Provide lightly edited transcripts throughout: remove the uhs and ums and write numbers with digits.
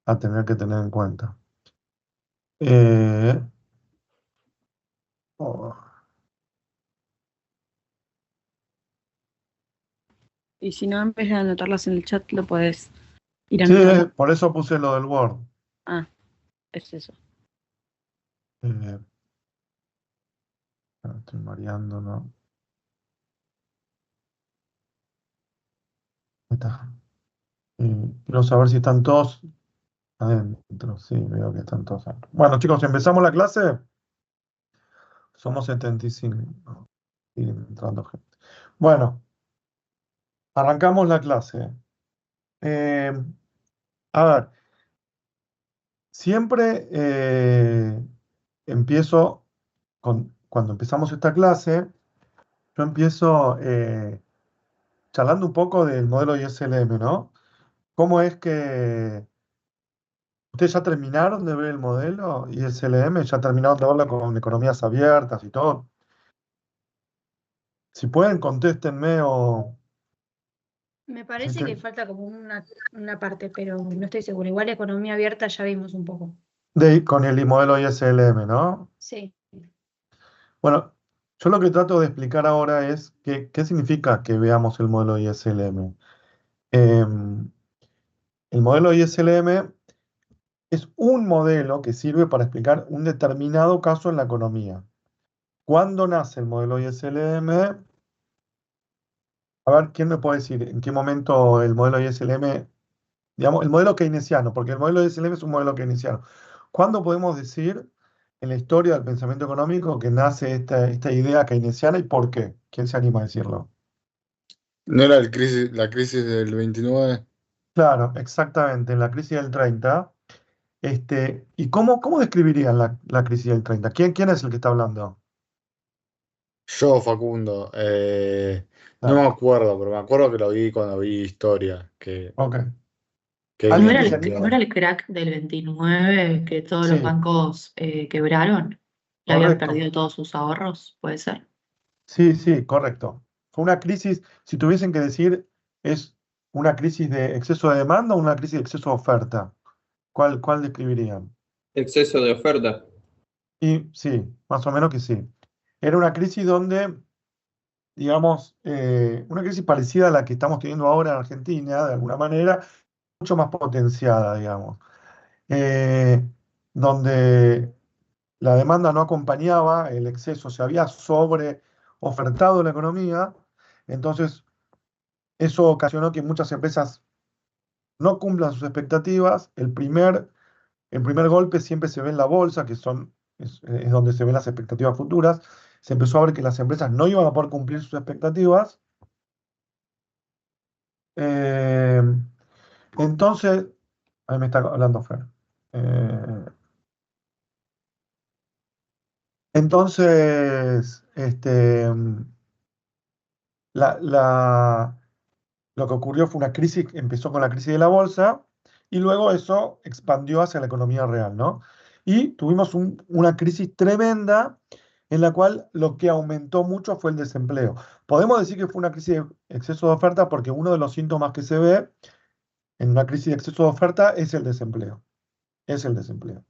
a tener que tener en cuenta. Eh, oh, Y si no, en vez de anotarlas en el chat, lo podés ir sí, anotando. por eso puse lo del Word. Ah, es eso. Eh, Estoy mareando, ¿no? Ahí está. Quiero saber si están todos adentro. Sí, veo que están todos adentro. Bueno, chicos, ¿empezamos la clase? Somos 75. Sigue entrando gente. Bueno, arrancamos la clase. Eh, a ver, siempre empiezo cuando empezamos esta clase, yo empiezo charlando un poco del modelo ISLM, ¿no? ¿Cómo es que ustedes ya terminaron de ver el modelo ISLM? ¿Ya terminaron de verlo con economías abiertas y todo? Si pueden, contéstenme o Me sí parece que que falta como una parte, pero no estoy segura. Igual economía abierta ya vimos un poco. con el modelo ISLM, ¿no? Sí. Bueno, yo lo que trato de explicar ahora es qué significa que veamos el modelo ISLM. El modelo ISLM es un modelo que sirve para explicar un determinado caso en la economía. ¿Cuándo nace el modelo ISLM? A ver, ¿quién me puede decir en qué momento el modelo ISLM, digamos, el modelo keynesiano, porque el modelo ISLM es un modelo keynesiano. ¿Cuándo podemos decir en la historia del pensamiento económico que nace esta idea keynesiana y por qué? ¿Quién se anima a decirlo? ¿No era la crisis del 29? Claro, exactamente, en la crisis del 30. ¿Y cómo describirían la crisis del 30? ¿Quién es el que está hablando? Yo, Facundo, no me Claro, acuerdo, pero me acuerdo que lo vi cuando vi historia, que ok. ¿Alguien que Keynes se ¿No era anima? decía, el crack del 29 que todos los Sí, bancos quebraron y habían correcto. perdido todos sus ahorros? ¿Puede ser? Sí, sí, correcto. Fue una crisis, si tuviesen que decir, ¿es una crisis de exceso de demanda o una crisis de exceso de oferta? ¿Cuál describirían? Exceso de oferta. Y sí, más o menos que sí. Era una crisis donde, digamos, una crisis parecida a la que estamos teniendo ahora en Argentina, de alguna manera, mucho más potenciada, digamos. Eh, Donde la demanda no acompañaba el exceso, se había sobre ofertado la economía, entonces eso ocasionó que muchas empresas no cumplan sus expectativas. El primer golpe siempre se ve en la bolsa, es donde se ven las expectativas futuras. Se empezó a ver que las empresas no iban a poder cumplir sus expectativas. Eh, entonces, ahí me está hablando Fer. Eh, entonces, la, la- lo que ocurrió fue una crisis, empezó con la crisis de la bolsa y luego eso expandió hacia la economía real, ¿no? Y tuvimos una crisis tremenda en la cual lo que aumentó mucho fue el desempleo. Podemos decir que fue una crisis de exceso de oferta porque uno de los síntomas que se ve en una crisis de exceso de oferta es el desempleo. Es el desempleo.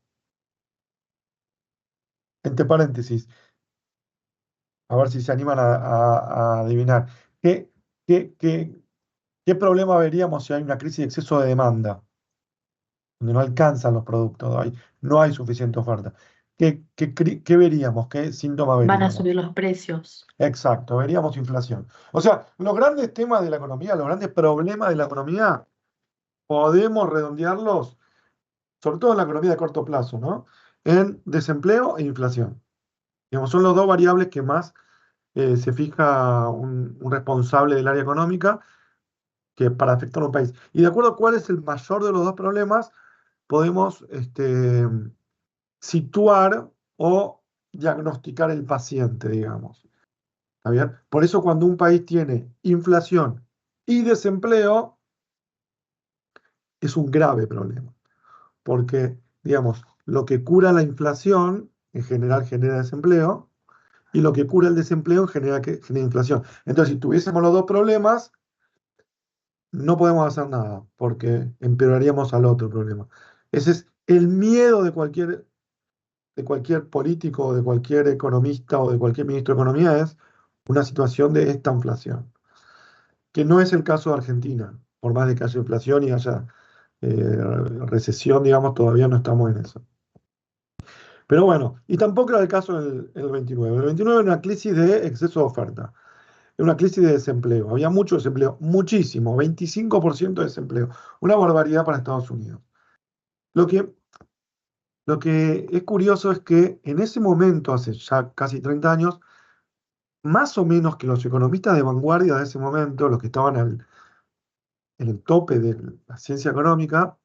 Entre paréntesis, a ver si se animan a adivinar. ¿Qué, qué, qué, qué problema veríamos si hay una crisis de exceso de demanda? Donde no alcanzan los productos, no hay suficiente oferta. ¿Qué veríamos? ¿Qué síntoma Van a veríamos? subir los precios. Exacto, veríamos inflación. O sea, los grandes temas de la economía, los grandes problemas de la economía, podemos redondearlos, sobre todo en la economía de corto plazo, ¿no? En desempleo e inflación. Digamos, son los dos variables que más se fija un responsable del área económica que para afectar a un país. Y de acuerdo a cuál es el mayor de los dos problemas, podemos situar o diagnosticar el paciente, digamos. ¿Está bien? Por eso cuando un país tiene inflación y desempleo, es un grave problema. Porque, digamos, lo que cura la inflación en general genera desempleo y lo que cura el desempleo genera inflación. Entonces, si tuviésemos los dos problemas, no podemos hacer nada porque empeoraríamos al otro problema. Ese es el miedo de cualquier político, de cualquier economista o de cualquier ministro de Economía es una situación de esta inflación, que no es el caso de Argentina. Por más de que haya inflación y haya recesión, digamos, todavía no estamos en eso. Pero bueno, y tampoco era el caso en el 29. El 29 era una crisis de exceso de oferta, era una crisis de desempleo. Había mucho desempleo, muchísimo, 25% de desempleo, una barbaridad para Estados Unidos. Lo que, lo que es curioso es que en ese momento, hace ya casi 30 años, más o menos que los economistas de vanguardia de ese momento, los que estaban en el tope de la ciencia económica,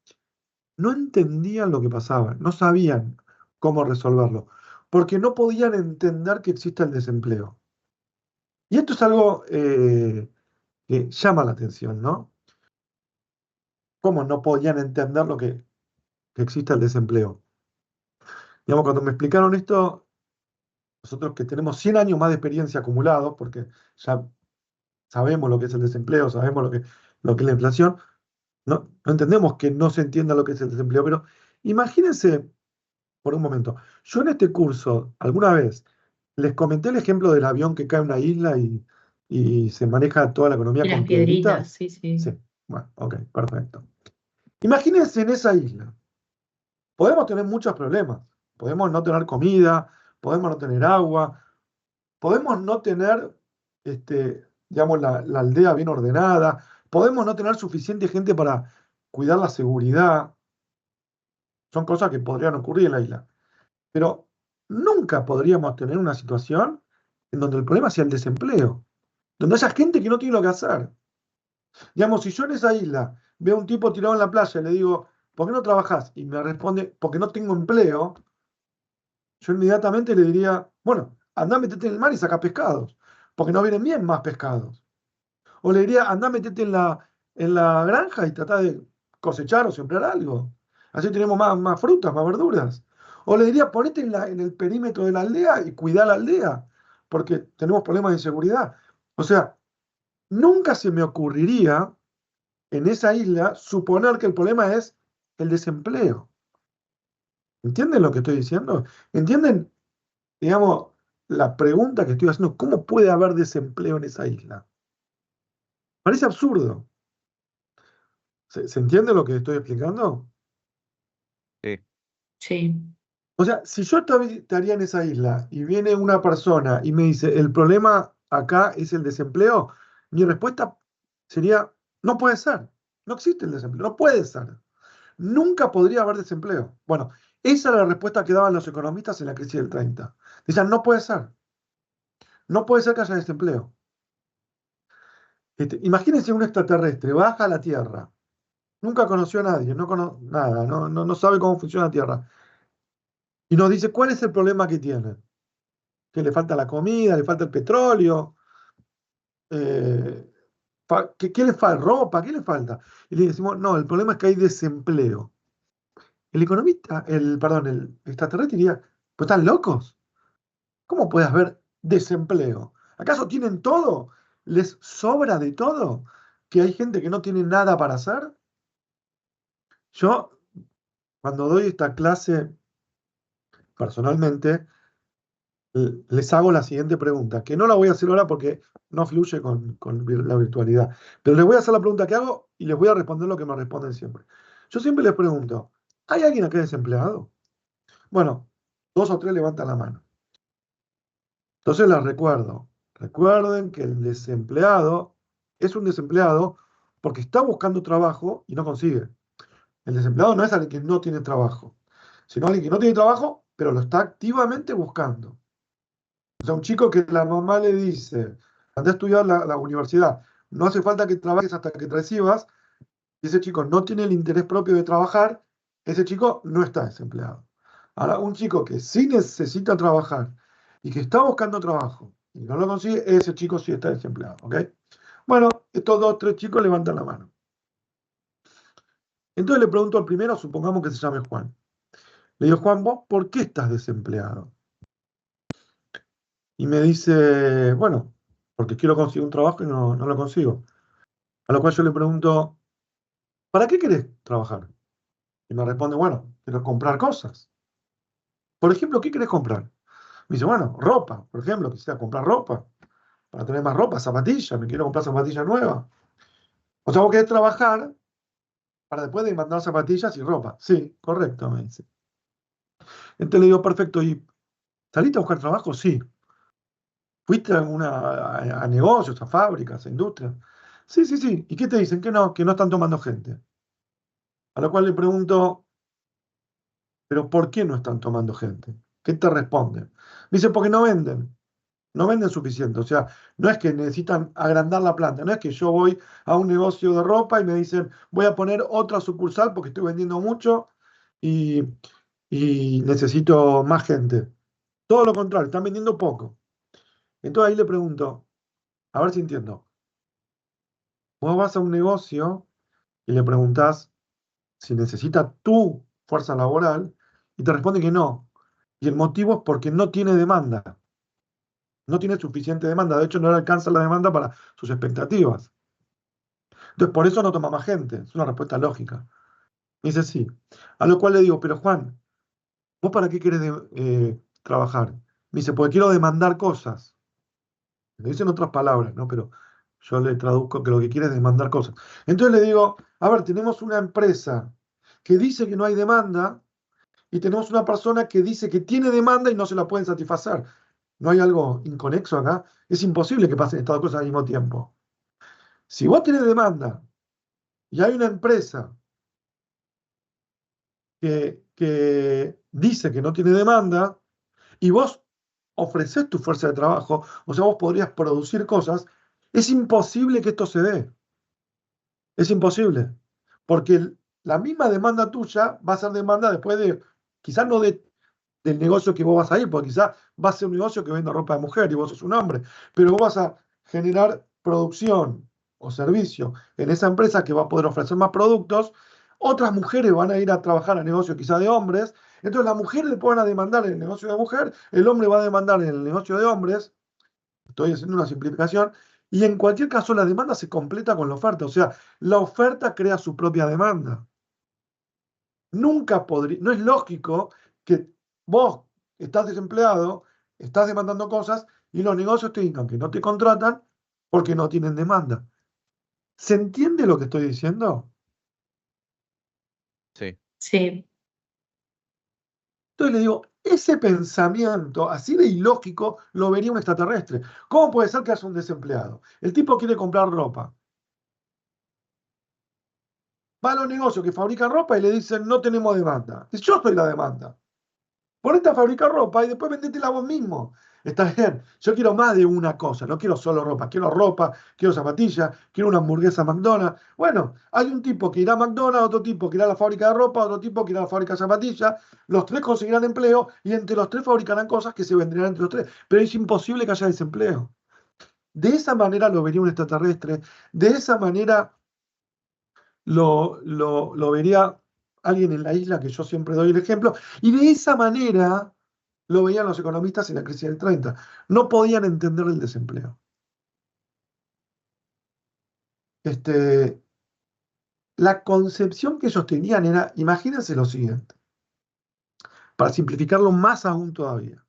no entendían lo que pasaba, no sabían cómo resolverlo, porque no podían entender que existe el desempleo. Y esto es algo que llama la atención, ¿no? ¿Cómo no podían entender que existe el desempleo? Digamos, cuando me explicaron esto, nosotros que tenemos 100 años más de experiencia acumulados, porque ya sabemos lo que es el desempleo, sabemos lo que es la inflación, no entendemos que no se entienda lo que es el desempleo, pero imagínense por un momento, yo en este curso, alguna vez, les comenté el ejemplo del avión que cae en una isla y se maneja toda la economía Y las con piedritas, piedritas. sí, sí. Sí, bueno, ok, perfecto. Imagínense en esa isla. Podemos tener muchos problemas. Podemos no tener comida, podemos no tener agua, podemos no tener, digamos, la aldea bien ordenada, podemos no tener suficiente gente para cuidar la seguridad. Son cosas que podrían ocurrir en la isla. Pero nunca podríamos tener una situación en donde el problema sea el desempleo, donde haya gente que no tiene lo que hacer. Digamos, si yo en esa isla veo a un tipo tirado en la playa y le digo, ¿por qué no trabajás? Y me responde, porque no tengo empleo, yo inmediatamente le diría, bueno, andá, metete en el mar y saca pescados, porque no vienen bien más pescados. O le diría, andá, metete en la granja y tratá de cosechar o sembrar algo. Así tenemos más frutas, más verduras. O le diría, ponete en el perímetro de la aldea y cuidá la aldea, porque tenemos problemas de inseguridad. O sea, nunca se me ocurriría en esa isla suponer que el problema es el desempleo. ¿Entienden lo que estoy diciendo? ¿Entienden, digamos, la pregunta que estoy haciendo? ¿Cómo puede haber desempleo en esa isla? Parece absurdo. ¿Se entiende lo que estoy explicando? Sí. Sí. O sea, si yo estaría en esa isla y viene una persona y me dice, el problema acá es el desempleo, mi respuesta sería, no puede ser, no existe el desempleo, no puede ser. Nunca podría haber desempleo. Bueno, esa era la respuesta que daban los economistas en la crisis del 30. Decían, no puede ser, no puede ser que haya desempleo. Imagínense un extraterrestre, baja a la Tierra, nunca conoció a nadie, no conoce nada, no sabe cómo funciona la Tierra. Y nos dice, ¿cuál es el problema que tiene? Que le falta la comida, le falta el petróleo, ¿qué le falta? ¿Ropa? ¿Qué le falta? Y le decimos, no, el problema es que hay desempleo. El economista, perdón, el extraterrestre diría, ¿pues están locos? ¿Cómo puede haber desempleo? ¿Acaso tienen todo? ¿Les sobra de todo? ¿Que hay gente que no tiene nada para hacer? Yo, cuando doy esta clase personalmente, les hago la siguiente pregunta, que no la voy a hacer ahora porque no fluye con la virtualidad, pero les voy a hacer la pregunta que hago y les voy a responder lo que me responden siempre. Yo siempre les pregunto, ¿hay alguien acá desempleado? Bueno, 2 o 3 levantan la mano. Entonces les recuerdo, recuerden que el desempleado es un desempleado porque está buscando trabajo y no consigue. El desempleado no es alguien que no tiene trabajo, sino alguien que no tiene trabajo, pero lo está activamente buscando. O sea, un chico que la mamá le dice, anda a estudiar la universidad, no hace falta que trabajes hasta que te recibas, y ese chico no tiene el interés propio de trabajar, ese chico no está desempleado. Ahora, un chico que sí necesita trabajar y que está buscando trabajo y no lo consigue, ese chico sí está desempleado, ¿ok? Bueno, estos 2 o 3 chicos levantan la mano. Entonces le pregunto al primero, supongamos que se llame Juan. Le digo, Juan, ¿vos por qué estás desempleado? Y me dice, bueno, porque quiero conseguir un trabajo y no lo consigo. A lo cual yo le pregunto, ¿para qué querés trabajar? Y me responde, bueno, quiero comprar cosas. Por ejemplo, ¿qué querés comprar? Me dice, bueno, ropa, por ejemplo, quisiera comprar ropa, para tener más ropa, zapatillas, me quiero comprar zapatillas nuevas. O sea, vos querés trabajar para después de mandar zapatillas y ropa. Sí, correcto, me dice. Entonces le digo, perfecto, ¿y saliste a buscar trabajo? Sí. ¿Fuiste a negocios, a fábricas, a industrias? Sí, sí, sí. ¿Y qué te dicen? Que no están tomando gente. A lo cual le pregunto, ¿pero por qué no están tomando gente? ¿Qué te responden? Me dice, porque no venden. No venden suficiente. O sea, no es que necesitan agrandar la planta. No es que yo voy a un negocio de ropa y me dicen, voy a poner otra sucursal porque estoy vendiendo mucho y, y necesito más gente. Todo lo contrario, están vendiendo poco. Entonces ahí le pregunto, a ver si entiendo. Vos vas a un negocio y le preguntás si necesita tu fuerza laboral y te responde que no. Y el motivo es porque no tiene demanda. No tiene suficiente demanda. De hecho, no le alcanza la demanda para sus expectativas. Entonces, por eso no toma más gente. Es una respuesta lógica. Me dice sí. A lo cual le digo, pero Juan, ¿vos para qué querés trabajar? Me dice, porque quiero demandar cosas. Me dicen otras palabras, ¿no? Pero yo le traduzco que lo que quiere es demandar cosas. Entonces le digo, a ver, tenemos una empresa que dice que no hay demanda y tenemos una persona que dice que tiene demanda y no se la pueden satisfacer. ¿No hay algo inconexo acá? Es imposible que pasen estas dos cosas al mismo tiempo. Si vos tenés demanda y hay una empresa que dice que no tiene demanda y vos ofreces tu fuerza de trabajo, o sea, vos podrías producir cosas, es imposible que esto se dé. Es imposible. Porque la misma demanda tuya va a ser demanda después de, quizás no del negocio que vos vas a ir, porque quizás va a ser un negocio que venda ropa de mujer y vos sos un hombre, pero vos vas a generar producción o servicio en esa empresa que va a poder ofrecer más productos. Otras mujeres van a ir a trabajar a negocios quizás de hombres, entonces las mujeres le pueden demandar en el negocio de mujer, el hombre va a demandar en el negocio de hombres. Estoy haciendo una simplificación. Y en cualquier caso, la demanda se completa con la oferta. O sea, la oferta crea su propia demanda. Nunca podría, no es lógico que vos estás desempleado, estás demandando cosas y los negocios te digan que no te contratan porque no tienen demanda. ¿Se entiende lo que estoy diciendo? Sí. Sí, Entonces le digo, ese pensamiento así de ilógico lo vería un extraterrestre. ¿Cómo puede ser que haya un desempleado? El tipo quiere comprar ropa. Va a los negocios que fabrican ropa y le dicen, no tenemos demanda. Dice, yo soy la demanda. Ponete a fabricar ropa y después vendetela vos mismo. Está bien, yo quiero más de una cosa, no quiero solo ropa, quiero zapatillas, quiero una hamburguesa McDonald's. Bueno, hay un tipo que irá a McDonald's, otro tipo que irá a la fábrica de ropa, otro tipo que irá a la fábrica de zapatillas, los tres conseguirán empleo y entre los tres fabricarán cosas que se vendrán entre los tres. Pero es imposible que haya desempleo. De esa manera lo vería un extraterrestre, de esa manera lo vería alguien en la isla, que yo siempre doy el ejemplo, y de esa manera lo veían los economistas en la crisis del 30. No podían entender el desempleo. La concepción que ellos tenían era, imagínense lo siguiente, para simplificarlo más aún todavía.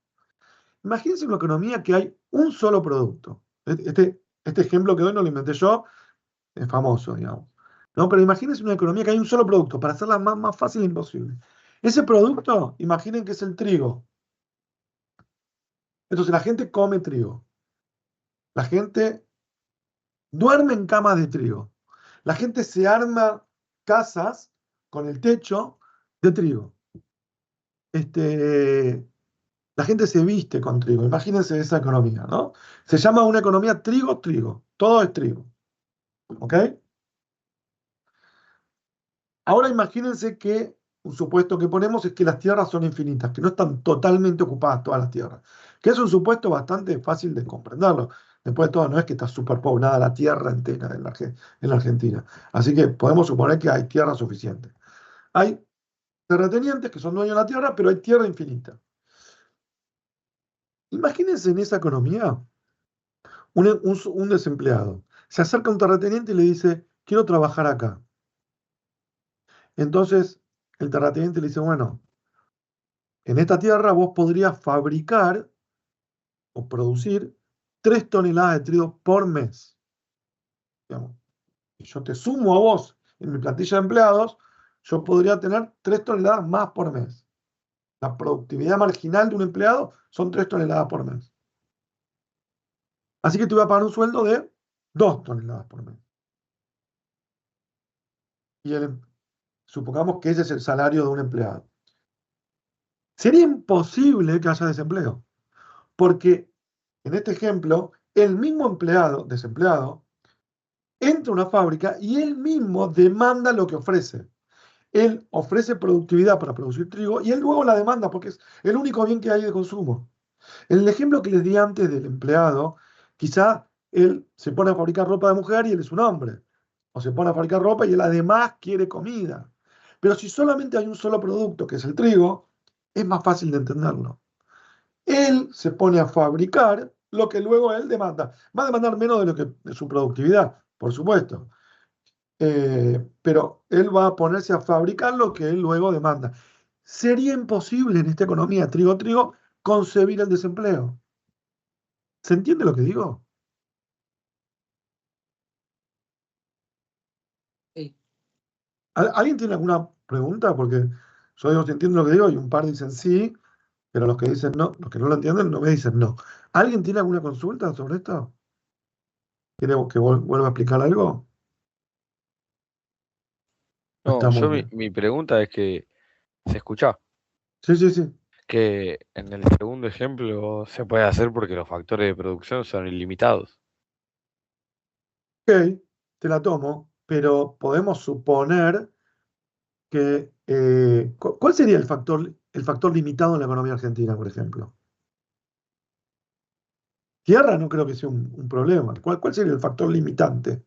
Imagínense una economía que hay un solo producto. Este ejemplo que doy no lo inventé yo, es famoso, digamos. No, pero imagínense una economía que hay un solo producto, para hacerla más fácil imposible. Ese producto, imaginen que es el trigo. Entonces la gente come trigo. La gente duerme en camas de trigo. La gente se arma casas con el techo de trigo. La gente se viste con trigo. Imagínense esa economía, ¿no? Se llama una economía trigo-trigo. Todo es trigo. ¿Ok? Ahora imagínense que un supuesto que ponemos es que las tierras son infinitas, que no están totalmente ocupadas todas las tierras, que es un supuesto bastante fácil de comprenderlo. Después de todo, no es que está superpoblada la tierra entera en la Argentina. Así que podemos suponer que hay tierra suficiente. Hay terratenientes que son dueños de la tierra, pero hay tierra infinita. Imagínense en esa economía un desempleado. Se acerca a un terrateniente y le dice, quiero trabajar acá. Entonces, el terrateniente le dice, bueno, en esta tierra vos podrías fabricar o producir 3 toneladas de trigo por mes. Digamos. Y yo te sumo a vos en mi plantilla de empleados, yo podría tener 3 toneladas más por mes. La productividad marginal de un empleado son 3 toneladas por mes. Así que te voy a pagar un sueldo de 2 toneladas por mes. Y supongamos que ese es el salario de un empleado. Sería imposible que haya desempleo, porque en este ejemplo, el mismo empleado, desempleado, entra a una fábrica y él mismo demanda lo que ofrece. Él ofrece productividad para producir trigo y él luego la demanda porque es el único bien que hay de consumo. En el ejemplo que les di antes del empleado, quizá él se pone a fabricar ropa de mujer y él es un hombre. O se pone a fabricar ropa y él además quiere comida. Pero si solamente hay un solo producto, que es el trigo, es más fácil de entenderlo. Él se pone a fabricar lo que luego él demanda. Va a demandar menos de lo que de su productividad, por supuesto. Pero él va a ponerse a fabricar lo que él luego demanda. Sería imposible en esta economía trigo, concebir el desempleo. ¿Se entiende lo que digo? Sí. ¿Alguien tiene alguna pregunta? Porque yo digo si entiendo lo que digo y un par dicen sí, pero los que dicen no, los que no lo entienden no me dicen no. ¿Alguien tiene alguna consulta sobre esto? ¿Quiere que vuelva a explicar algo? No, Estamos mi, bien. mi pregunta es que, ¿se escucha? Sí, sí, sí. Que en el segundo ejemplo se puede hacer porque los factores de producción son ilimitados. Ok, te la tomo, pero podemos suponer que ¿cuál sería el factor limitado en la economía argentina, por ejemplo? Tierra no creo que sea un problema. ¿Cuál sería el factor limitante?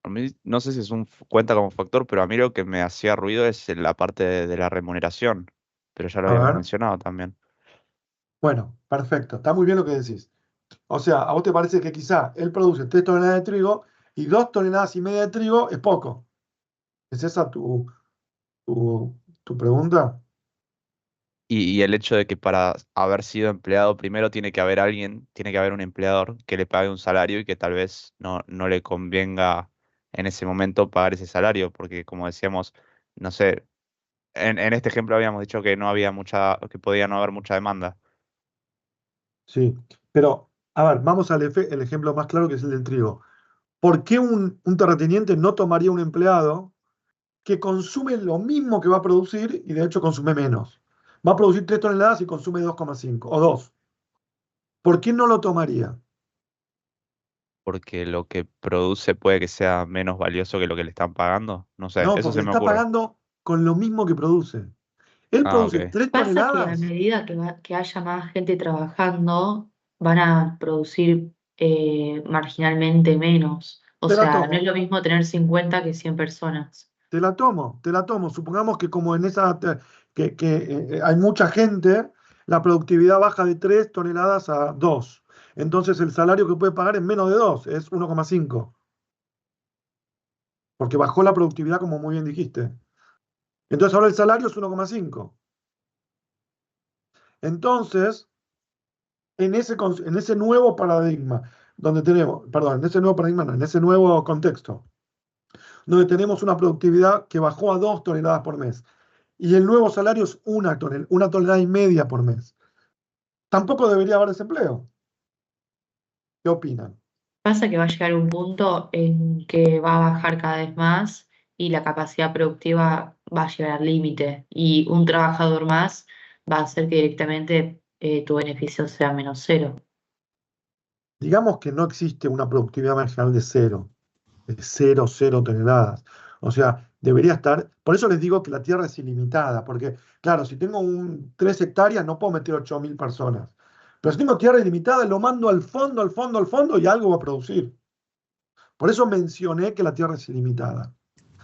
A mí no sé si cuenta como factor, pero a mí lo que me hacía ruido es la parte de la remuneración, pero ya lo A habíamos ver, mencionado también. bueno, perfecto, está muy bien lo que decís. O sea, ¿a vos te parece que quizá él produce 3 toneladas de trigo y 2,5 toneladas de trigo es poco? ¿Es esa tu pregunta? Y el hecho de que para haber sido empleado primero tiene que haber un empleador que le pague un salario y que tal vez no le convenga en ese momento pagar ese salario, porque como decíamos, no sé, en este ejemplo habíamos dicho que no había que podía no haber mucha demanda. Sí, pero a ver, vamos al el ejemplo más claro que es el del trigo. ¿Por qué un terrateniente no tomaría un empleado que consume lo mismo que va a producir y de hecho consume menos? Va a producir 3 toneladas y consume 2,5 o 2. ¿Por qué no lo tomaría? Porque lo que produce puede que sea menos valioso que lo que le están pagando. No sé, No, eso porque se le me está ocurre. pagando con lo mismo que produce. Él Ah, produce ok. 3 Pasa que a toneladas. medida que haya más gente trabajando, van a producir marginalmente menos. O Te la sea, no es tomo, lo mismo tener 50 que 100 personas. te la tomo, te la tomo. Supongamos que como en esa, hay mucha gente, la productividad baja de 3 toneladas a 2. Entonces el salario que puede pagar es menos de 2, es 1,5. Porque bajó la productividad como muy bien dijiste. Entonces ahora el salario es 1,5. Entonces, en ese nuevo paradigma, donde tenemos, perdón, en ese nuevo paradigma, no, en ese nuevo contexto, donde tenemos una productividad que bajó a 2 toneladas por mes y el nuevo salario es 1,5 toneladas por mes. Tampoco debería haber desempleo. ¿Qué opinan? Pasa que va a llegar un punto en que va a bajar cada vez más y la capacidad productiva va a llegar al límite. Y un trabajador más va a hacer que directamente tu beneficio sea menos cero. Digamos que no existe una productividad marginal de cero, de 0,0 toneladas. O sea, debería estar. Por eso les digo que la tierra es ilimitada, porque, claro, si tengo 3 hectáreas, no puedo meter 8.000 personas. Pero si tengo tierra ilimitada, lo mando al fondo, al fondo, al fondo y algo va a producir. Por eso mencioné que la tierra es ilimitada.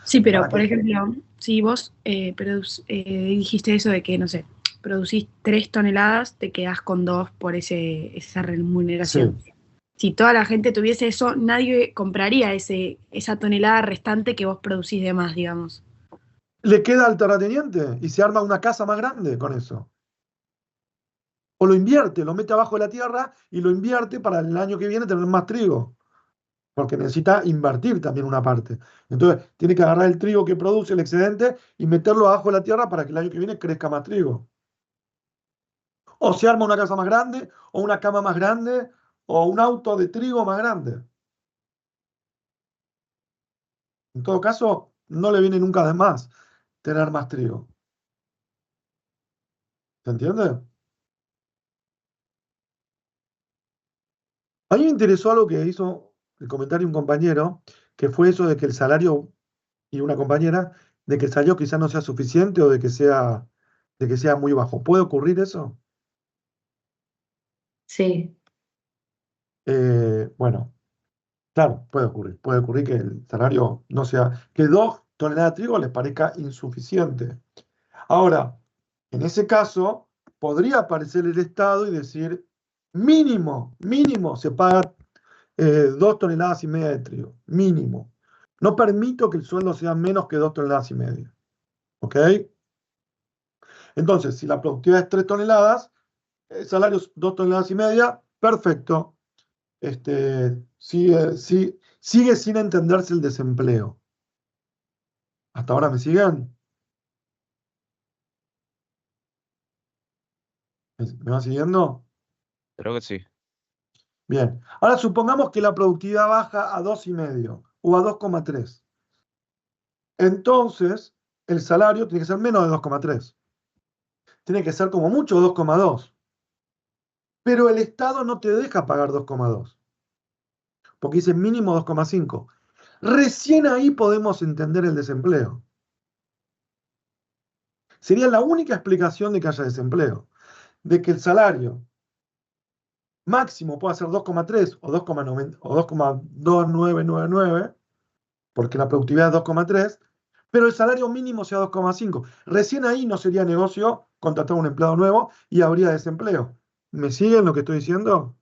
Sí, pero Para por que, ejemplo, si vos dijiste eso de que, no sé, producís 3 toneladas, te quedás con 2 por esa remuneración. sí, Si toda la gente tuviese eso, nadie compraría esa tonelada restante que vos producís de más, digamos. le queda al terrateniente y se arma una casa más grande con eso. O lo invierte, lo mete abajo de la tierra y lo invierte para el año que viene tener más trigo, porque necesita invertir también una parte. Entonces, tiene que agarrar el trigo que produce, el excedente, y meterlo abajo de la tierra para que el año que viene crezca más trigo. O se arma una casa más grande, o una cama más grande, o un auto de trigo más grande. En todo caso, no le viene nunca de más tener más trigo. ¿Se entiende? A mí me interesó algo que hizo el comentario un compañero, que fue eso de que el salario, y una compañera, de que el salario quizás no sea suficiente o de que sea muy bajo. ¿Puede ocurrir eso? Sí, Bueno, claro, puede ocurrir. Puede ocurrir que el salario no sea, que 2 toneladas de trigo les parezca insuficiente. Ahora, en ese caso, podría aparecer el Estado y decir, mínimo, se paga 2,5 toneladas de trigo, mínimo. No permito que el sueldo sea menos que 2,5 toneladas. ¿Ok? Entonces, si la productividad es 3 toneladas, el salario es 2,5 toneladas, perfecto. Sigue sin entenderse el desempleo. ¿Hasta ahora me siguen? ¿Me va siguiendo? Creo que sí. Bien. Ahora supongamos que la productividad baja a 2,5 o a 2,3. Entonces, el salario tiene que ser menos de 2,3. Tiene que ser como mucho 2,2. Pero el Estado no te deja pagar 2,2, porque dice mínimo 2,5. Recién ahí podemos entender el desempleo. Sería la única explicación de que haya desempleo, de que el salario máximo pueda ser 2,3 o 2,2999, porque la productividad es 2,3, pero el salario mínimo sea 2,5. Recién ahí no sería negocio contratar un empleado nuevo y habría desempleo. ¿Me siguen lo que estoy diciendo?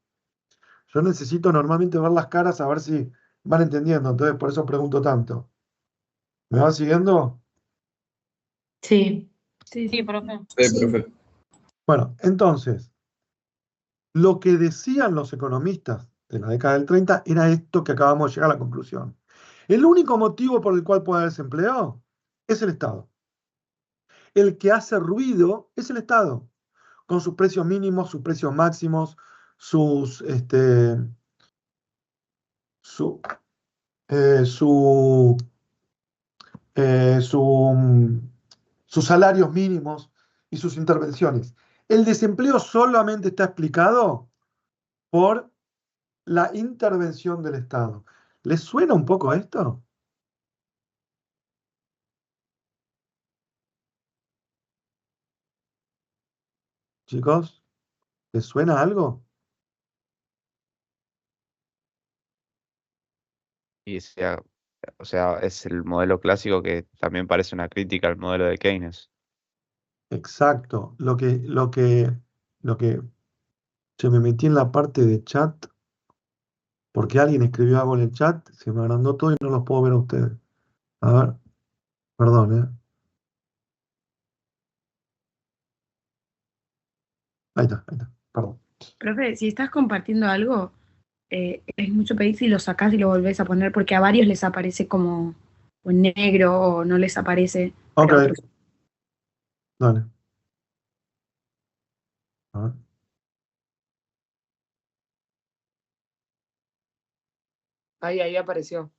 Yo necesito normalmente ver las caras a ver si van entendiendo, entonces por eso pregunto tanto. ¿Me van siguiendo? sí, Sí, profe. Sí, profe. Bueno, entonces, lo que decían los economistas de la década del 30 era esto que acabamos de llegar a la conclusión. El único motivo por el cual puede haber desempleo es el Estado. El que hace ruido es el Estado, con sus precios mínimos, sus precios máximos, sus, su, eh, su, eh, su, mm, sus salarios mínimos y sus intervenciones. El desempleo solamente está explicado por la intervención del Estado. ¿Les suena un poco esto? Chicos, ¿les suena algo? Y o sea, es el modelo clásico que también parece una crítica al modelo de Keynes. Exacto. Se me metí en la parte de chat porque alguien escribió algo en el chat, se me agrandó todo y no los puedo ver a ustedes. A ver, perdón, ¿eh? Ahí está, perdón. profe, si estás compartiendo algo, es mucho pedir si lo sacás y lo volvés a poner, porque a varios les aparece como o en negro o no les aparece, Ok, pero a otros. dale. A ver. Ahí apareció.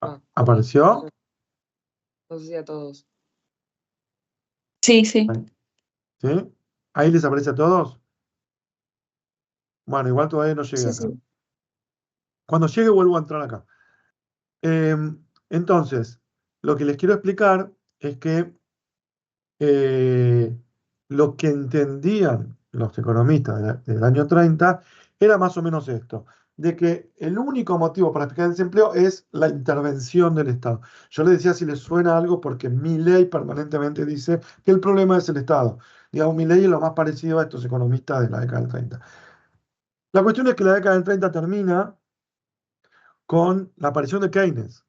Ah, ¿Apareció? no sé si a todos. Sí, sí. Ahí. ¿Sí? ¿Ahí les aparece a todos? Bueno, igual todavía no llegué Sí, acá. sí. Cuando llegue vuelvo a entrar acá. Entonces, lo que les quiero explicar es que eh, lo que entendían los economistas del año 30 era más o menos esto, de que el único motivo para explicar el desempleo es la intervención del Estado. Yo les decía si les suena algo porque Milei permanentemente dice que el problema es el Estado. Digamos, Milei es lo más parecido a estos economistas de la década del 30. La cuestión es que la década del 30 termina con la aparición de Keynes.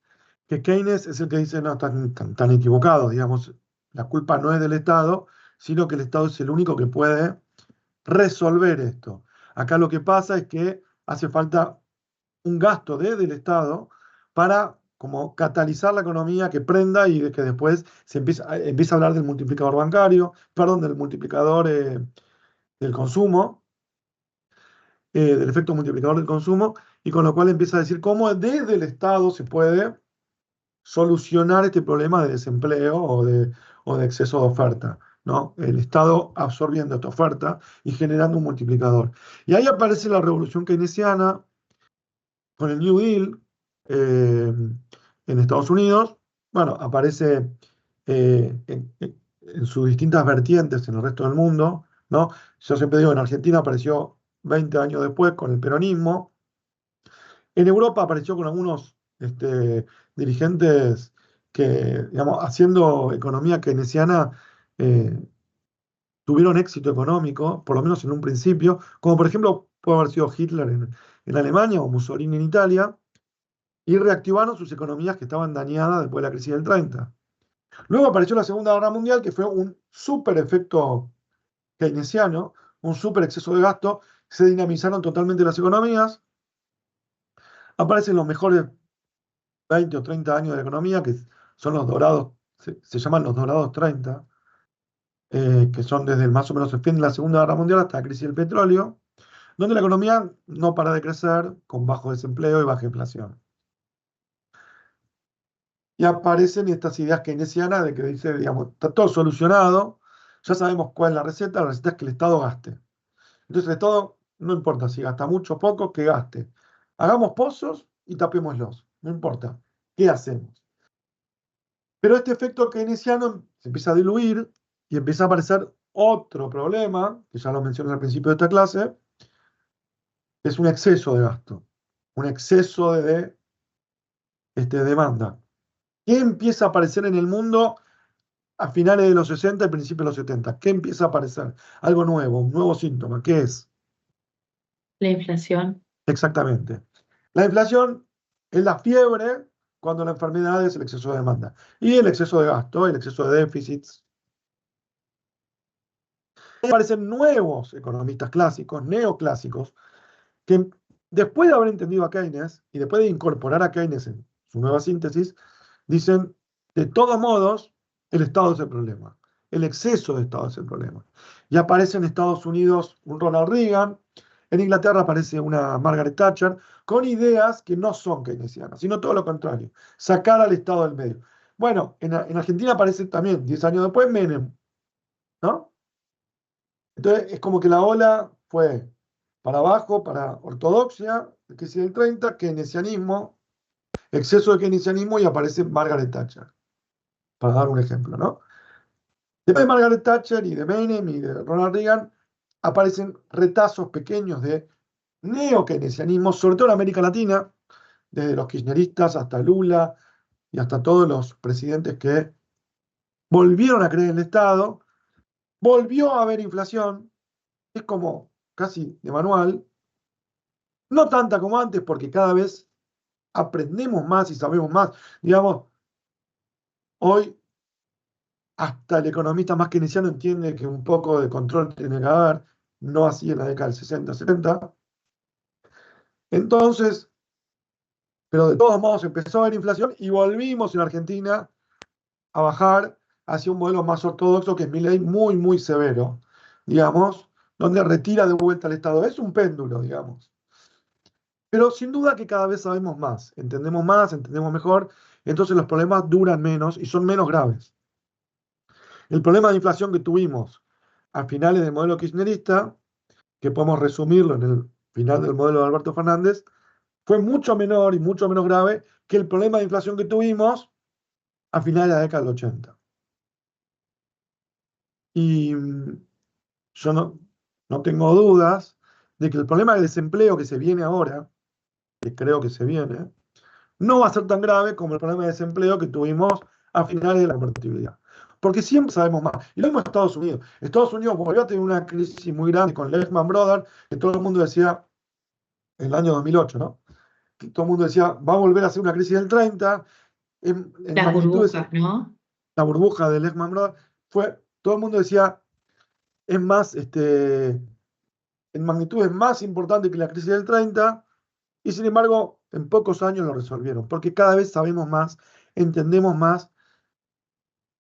que Keynes es el que dice, no, están equivocados, digamos, la culpa no es del Estado, sino que el Estado es el único que puede resolver esto. Acá lo que pasa es que hace falta un gasto desde el Estado para como catalizar la economía, que prenda y de que después se empieza a hablar del multiplicador bancario, perdón, del multiplicador del consumo, del efecto multiplicador del consumo, y con lo cual empieza a decir cómo desde el Estado se puede solucionar este problema de desempleo o de exceso de oferta, ¿no? El Estado absorbiendo esta oferta y generando un multiplicador. Y ahí aparece la revolución keynesiana con el New Deal en Estados Unidos. Bueno, aparece en sus distintas vertientes en el resto del mundo, ¿no? Yo siempre digo, en Argentina apareció 20 años después con el peronismo. En Europa apareció con algunos dirigentes que, digamos, haciendo economía keynesiana, eh, tuvieron éxito económico, por lo menos en un principio, como por ejemplo puede haber sido Hitler en Alemania o Mussolini en Italia, y reactivaron sus economías que estaban dañadas después de la crisis del 30. Luego apareció la Segunda Guerra Mundial, que fue un súper efecto keynesiano, un súper exceso de gasto, se dinamizaron totalmente las economías, aparecen los mejores 20 o 30 años de la economía, que son los dorados, se llaman los dorados 30, que son desde más o menos el fin de la Segunda Guerra Mundial hasta la crisis del petróleo, donde la economía no para de crecer con bajo desempleo y baja inflación. Y aparecen estas ideas keynesianas de que dice, digamos, está todo solucionado, ya sabemos cuál es la receta es que el Estado gaste. Entonces el Estado, no importa si gasta mucho o poco, que gaste. Hagamos pozos y tapémoslos, no importa. ¿Qué hacemos? Pero este efecto keynesiano se empieza a diluir y empieza a aparecer otro problema, que ya lo mencioné al principio de esta clase, que es un exceso de gasto, un exceso de demanda. ¿Qué empieza a aparecer en el mundo a finales de los 60 y principios de los 70? ¿Qué empieza a aparecer? Algo nuevo, un nuevo síntoma. ¿Qué es? La inflación. Exactamente. La inflación es la fiebre cuando la enfermedad es el exceso de demanda. Y el exceso de gasto, el exceso de déficits. Aparecen nuevos economistas clásicos, neoclásicos, que después de haber entendido a Keynes y después de incorporar a Keynes en su nueva síntesis, dicen, de todos modos, el Estado es el problema. El exceso de Estado es el problema. Y aparece en Estados Unidos un Ronald Reagan, en Inglaterra aparece una Margaret Thatcher, con ideas que no son keynesianas, sino todo lo contrario, sacar al Estado del medio. Bueno, en Argentina aparece también, 10 años después, Menem, ¿no? Entonces es como que la ola fue para abajo, para ortodoxia, crisis del 30, keynesianismo, exceso de keynesianismo y aparece Margaret Thatcher, para dar un ejemplo, ¿no? Después de Margaret Thatcher y de Menem y de Ronald Reagan, aparecen retazos pequeños de neo-keynesianismo, sobre todo en América Latina, desde los kirchneristas hasta Lula y hasta todos los presidentes que volvieron a creer en el Estado, volvió a haber inflación, es como casi de manual, no tanta como antes, porque cada vez aprendemos más y sabemos más. Digamos, hoy hasta el economista más keynesiano entiende que un poco de control tiene que haber, no así en la década del 60, 70. Entonces, pero de todos modos empezó a haber inflación y volvimos en Argentina a bajar hacia un modelo más ortodoxo que es Milei, muy, muy severo, digamos, donde retira de vuelta al Estado. Es un péndulo, digamos. Pero sin duda que cada vez sabemos más, entendemos mejor, entonces los problemas duran menos y son menos graves. El problema de inflación que tuvimos a finales del modelo kirchnerista, que podemos resumirlo en el final del modelo de Alberto Fernández, fue mucho menor y mucho menos grave que el problema de inflación que tuvimos a finales de la década del 80. Y yo no tengo dudas de que el problema de desempleo que se viene ahora, que creo que se viene, no va a ser tan grave como el problema de desempleo que tuvimos a finales de la convertibilidad. Porque siempre sabemos más. Y lo mismo en Estados Unidos. Estados Unidos volvió a tener una crisis muy grande con Lehman Brothers, que todo el mundo decía, en el año 2008, ¿no? Que todo el mundo decía, va a volver a ser una crisis del 30, en Las magnitudes, burbujas, ¿no? la burbuja del Lehman Brothers, todo el mundo decía, es más, en magnitud es más importante que la crisis del 30, y sin embargo, en pocos años lo resolvieron, porque cada vez sabemos más, entendemos más,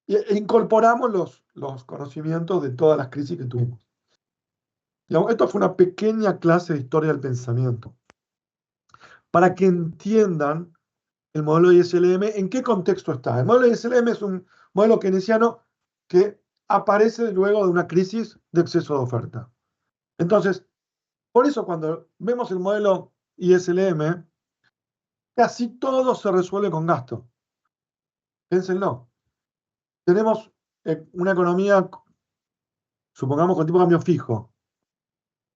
e incorporamos los conocimientos de todas las crisis que tuvimos. Digamos, esto fue una pequeña clase de historia del pensamiento, para que entiendan el modelo ISLM, ¿en qué contexto está? El modelo ISLM es un modelo keynesiano que aparece luego de una crisis de exceso de oferta. Entonces, por eso cuando vemos el modelo ISLM, casi todo se resuelve con gasto. Piénsenlo. Tenemos una economía, supongamos con tipo de cambio fijo,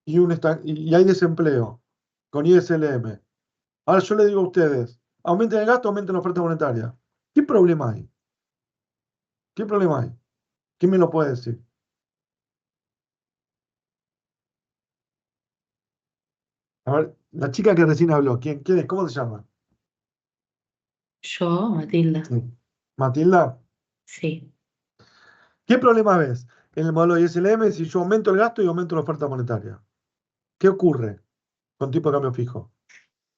y hay desempleo con ISLM. Ahora yo le digo a ustedes, aumenten el gasto, aumenten la oferta monetaria. ¿Qué problema hay? ¿Qué problema hay? ¿Quién me lo puede decir? A ver, la chica que recién habló, ¿quién es? ¿Cómo se llama? Yo, Matilda, Sí. Matilda, sí. ¿qué problema ves en el modelo ISLM si yo aumento el gasto y aumento la oferta monetaria? ¿Qué ocurre con tipo de cambio fijo?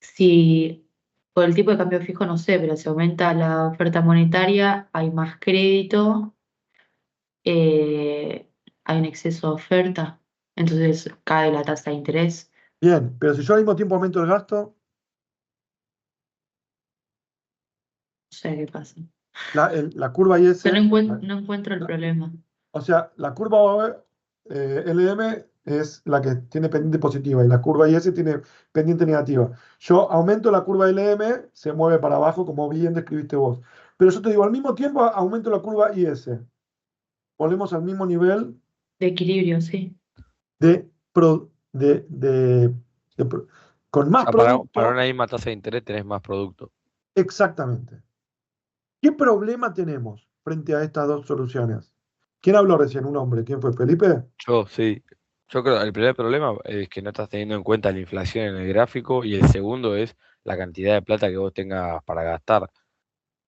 Si por el tipo de cambio fijo, no sé, pero si aumenta la oferta monetaria, hay más crédito, hay un exceso de oferta, entonces cae la tasa de interés. Bien, pero si yo al mismo tiempo aumento el gasto, No sé qué pasa. la curva IS, Yo no encuentro el problema. o sea, la curva LM es la que tiene pendiente positiva y la curva IS tiene pendiente negativa. Yo aumento la curva LM, se mueve para abajo, como bien describiste vos. Pero yo te digo, al mismo tiempo aumento la curva IS. Volvemos al mismo nivel De equilibrio, sí. de, pro- de pro- con O más sea, para producto. una misma tasa de interés tenés más producto. Exactamente. ¿Qué problema tenemos frente a estas dos soluciones? ¿Quién habló recién? Un hombre. ¿Quién fue? ¿Felipe? Yo, sí. Yo creo que el primer problema es que no estás teniendo en cuenta la inflación en el gráfico y el segundo es la cantidad de plata que vos tengas para gastar.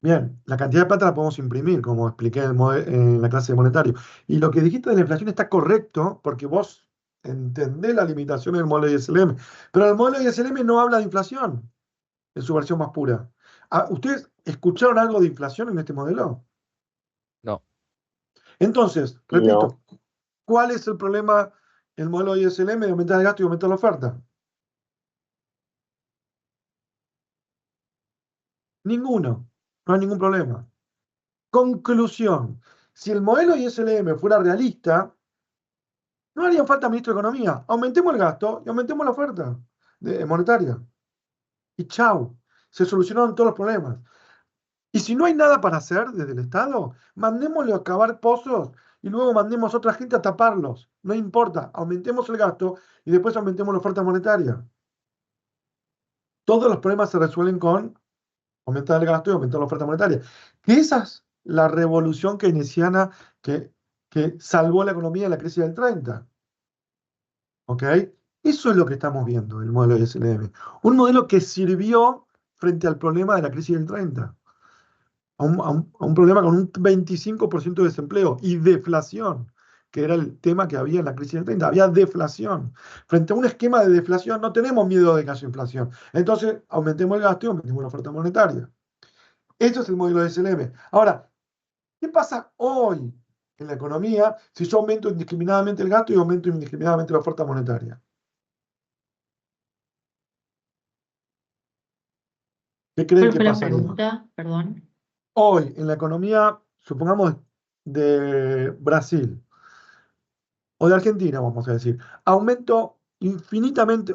Bien, la cantidad de plata la podemos imprimir, como expliqué en la clase de monetario. Y lo que dijiste de la inflación está correcto, porque vos entendés la limitación del modelo ISLM. Pero el modelo ISLM no habla de inflación en su versión más pura. ¿Ustedes escucharon algo de inflación en este modelo? No. Entonces, No. repito, ¿cuál es el problema en el modelo ISLM de aumentar el gasto y aumentar la oferta? Ninguno. No hay ningún problema. Conclusión. Si el modelo ISLM fuera realista, no haría falta ministro de Economía. Aumentemos el gasto y aumentemos la oferta monetaria. Y chau. Se solucionaron todos los problemas. Y si no hay nada para hacer desde el Estado, mandémosle a cavar pozos y luego mandemos a otra gente a taparlos. No importa. Aumentemos el gasto y después aumentemos la oferta monetaria. Todos los problemas se resuelven con aumentar el gasto y aumentar la oferta monetaria. Que esa es la revolución keynesiana que, que salvó la economía en la crisis del 30. ¿Ok? Eso es lo que estamos viendo, el modelo de SLM. Un modelo que sirvió frente al problema de la crisis del 30. A un problema con un 25% de desempleo y deflación, que era el tema que había en la crisis del 30. Había deflación. Frente a un esquema de deflación no tenemos miedo de que haya inflación. Entonces, aumentemos el gasto y aumentemos la oferta monetaria. Eso es el modelo de SLM. Ahora, ¿qué pasa hoy en la economía si yo aumento indiscriminadamente el gasto y aumento indiscriminadamente la oferta monetaria? ¿Qué creen ¿Cuál que fue la pasaría? pregunta? Perdón. Hoy, en la economía, supongamos, de Brasil o de Argentina, vamos a decir, aumento infinitamente,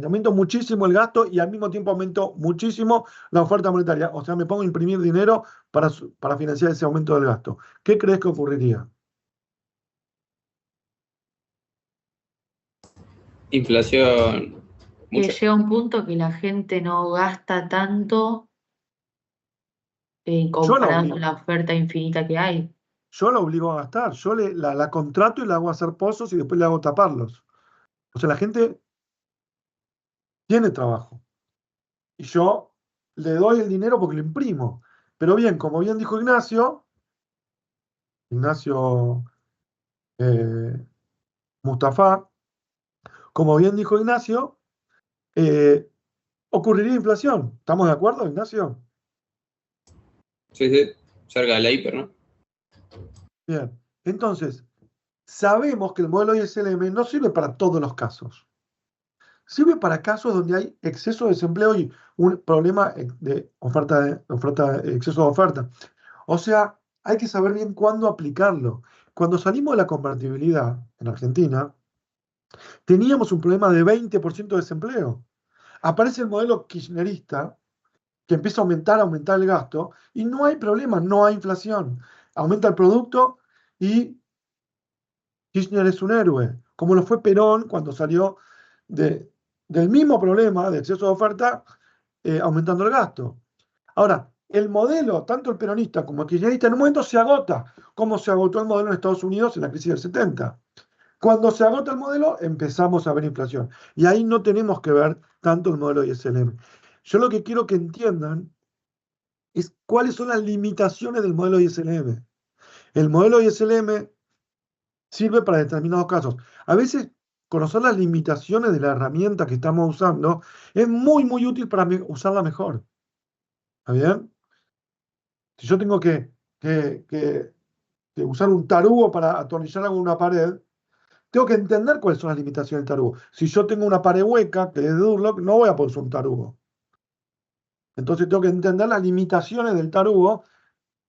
aumento muchísimo el gasto y al mismo tiempo aumento muchísimo la oferta monetaria. O sea, me pongo a imprimir dinero para financiar ese aumento del gasto. ¿Qué crees que ocurriría? Inflación, Que mucha. llega un punto que la gente no gasta tanto Yo la comparado con obligo, la oferta infinita que hay. yo la obligo a gastar. Yo la contrato y la hago hacer pozos y después le hago taparlos. O sea, la gente tiene trabajo. Y yo le doy el dinero porque lo imprimo. Pero bien, como bien dijo Ignacio eh, Mustafa, como bien dijo Ignacio, eh, ocurriría inflación. ¿Estamos de acuerdo, Ignacio? Sí, sí, cerca de la hiper, ¿no? Bien. Entonces, sabemos que el modelo ISLM no sirve para todos los casos. Sirve para casos donde hay exceso de desempleo y un problema de exceso de oferta. O sea, hay que saber bien cuándo aplicarlo. Cuando salimos de la convertibilidad en Argentina, teníamos un problema de 20% de desempleo. Aparece el modelo kirchnerista que empieza a aumentar el gasto y no hay problema, no hay inflación. Aumenta el producto y Kirchner es un héroe, como lo fue Perón cuando salió de- del mismo problema de exceso de oferta, aumentando el gasto. Ahora, el modelo, tanto el peronista como el kirchnerista, en un momento se agota, como se agotó el modelo en Estados Unidos en la crisis del 70. Cuando se agota el modelo, empezamos a ver inflación. Y ahí no tenemos que ver tanto el modelo ISLM. Yo lo que quiero que entiendan es cuáles son las limitaciones del modelo ISLM. El modelo ISLM sirve para determinados casos. A veces, conocer las limitaciones de la herramienta que estamos usando es muy, muy útil para usarla mejor. ¿Está bien? Si yo tengo que usar un tarugo para atornillar algo en una pared, tengo que entender cuáles son las limitaciones del tarugo. Si yo tengo una pared hueca, que es de Durlock, no voy a poder usar un tarugo. Entonces tengo que entender las limitaciones del tarugo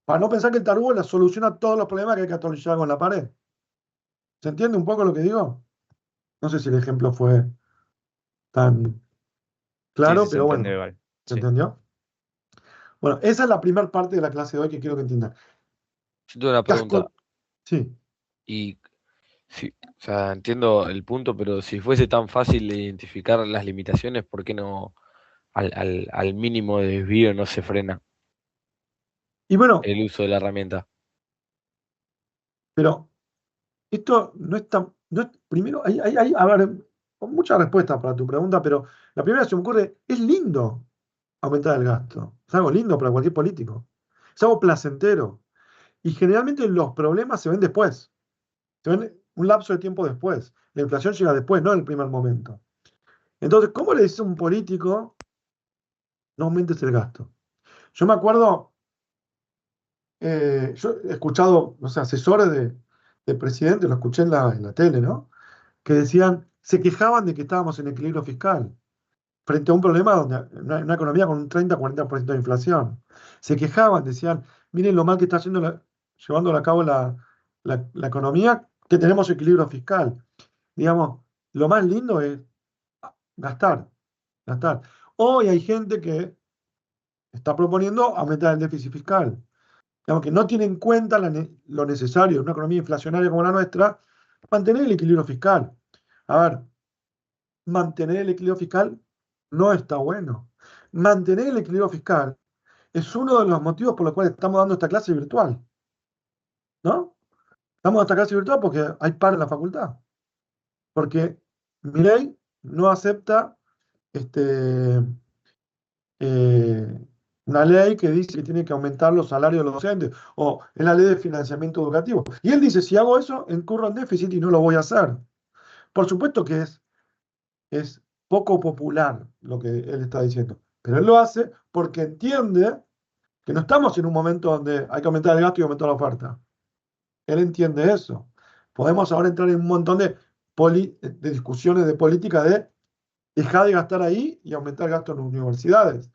para no pensar que el tarugo es la solución a todos los problemas que hay que atornillar con la pared. ¿Se entiende un poco lo que digo? No sé si el ejemplo fue tan Sí, claro, sí, se pero entendió bueno, igual. ¿se Sí. entendió? Bueno, esa es la primera parte de la clase de hoy que quiero que entiendan. Yo tengo una pregunta. Sí. Y sí, o sea, entiendo el punto, pero si fuese tan fácil de identificar las limitaciones, ¿por qué no al mínimo de desvío no se frena Y bueno, el uso de la herramienta? pero esto no es tan. Primero, a ver, con muchas respuestas para tu pregunta, pero la primera que se me ocurre, es lindo aumentar el gasto. Es algo lindo para cualquier político. Es algo placentero. Y generalmente los problemas se ven después. Se ven un lapso de tiempo después. La inflación llega después, no en el primer momento. Entonces, ¿cómo le dice a un político no aumentes el gasto? Yo me acuerdo, yo he escuchado, no sé, asesores del presidente, lo escuché en la tele, ¿no? Que decían, se quejaban de que estábamos en equilibrio fiscal, frente a un problema donde una economía con un 30-40% de inflación. Se quejaban, decían, miren lo mal que está llevando a cabo la economía, que tenemos equilibrio fiscal. Digamos, lo más lindo es gastar, gastar. Hoy hay gente que está proponiendo aumentar el déficit fiscal. Digamos que no tiene en cuenta lo necesario en una economía inflacionaria como la nuestra, mantener el equilibrio fiscal. A ver, mantener el equilibrio fiscal no está bueno. Mantener el equilibrio fiscal es uno de los motivos por los cuales estamos dando esta clase virtual, ¿no? Estamos dando esta clase virtual porque hay paro en la facultad. Porque Milei no acepta este, eh, una ley que dice que tiene que aumentar los salarios de los docentes, o es la ley de financiamiento educativo. Y él dice, si hago eso, incurro en déficit y no lo voy a hacer. Por supuesto que es poco popular lo que él está diciendo, pero él lo hace porque entiende que no estamos en un momento donde hay que aumentar el gasto y aumentar la oferta. Él entiende eso. Podemos ahora entrar en un montón de discusiones de política de dejar de gastar ahí y aumentar el gasto en las universidades.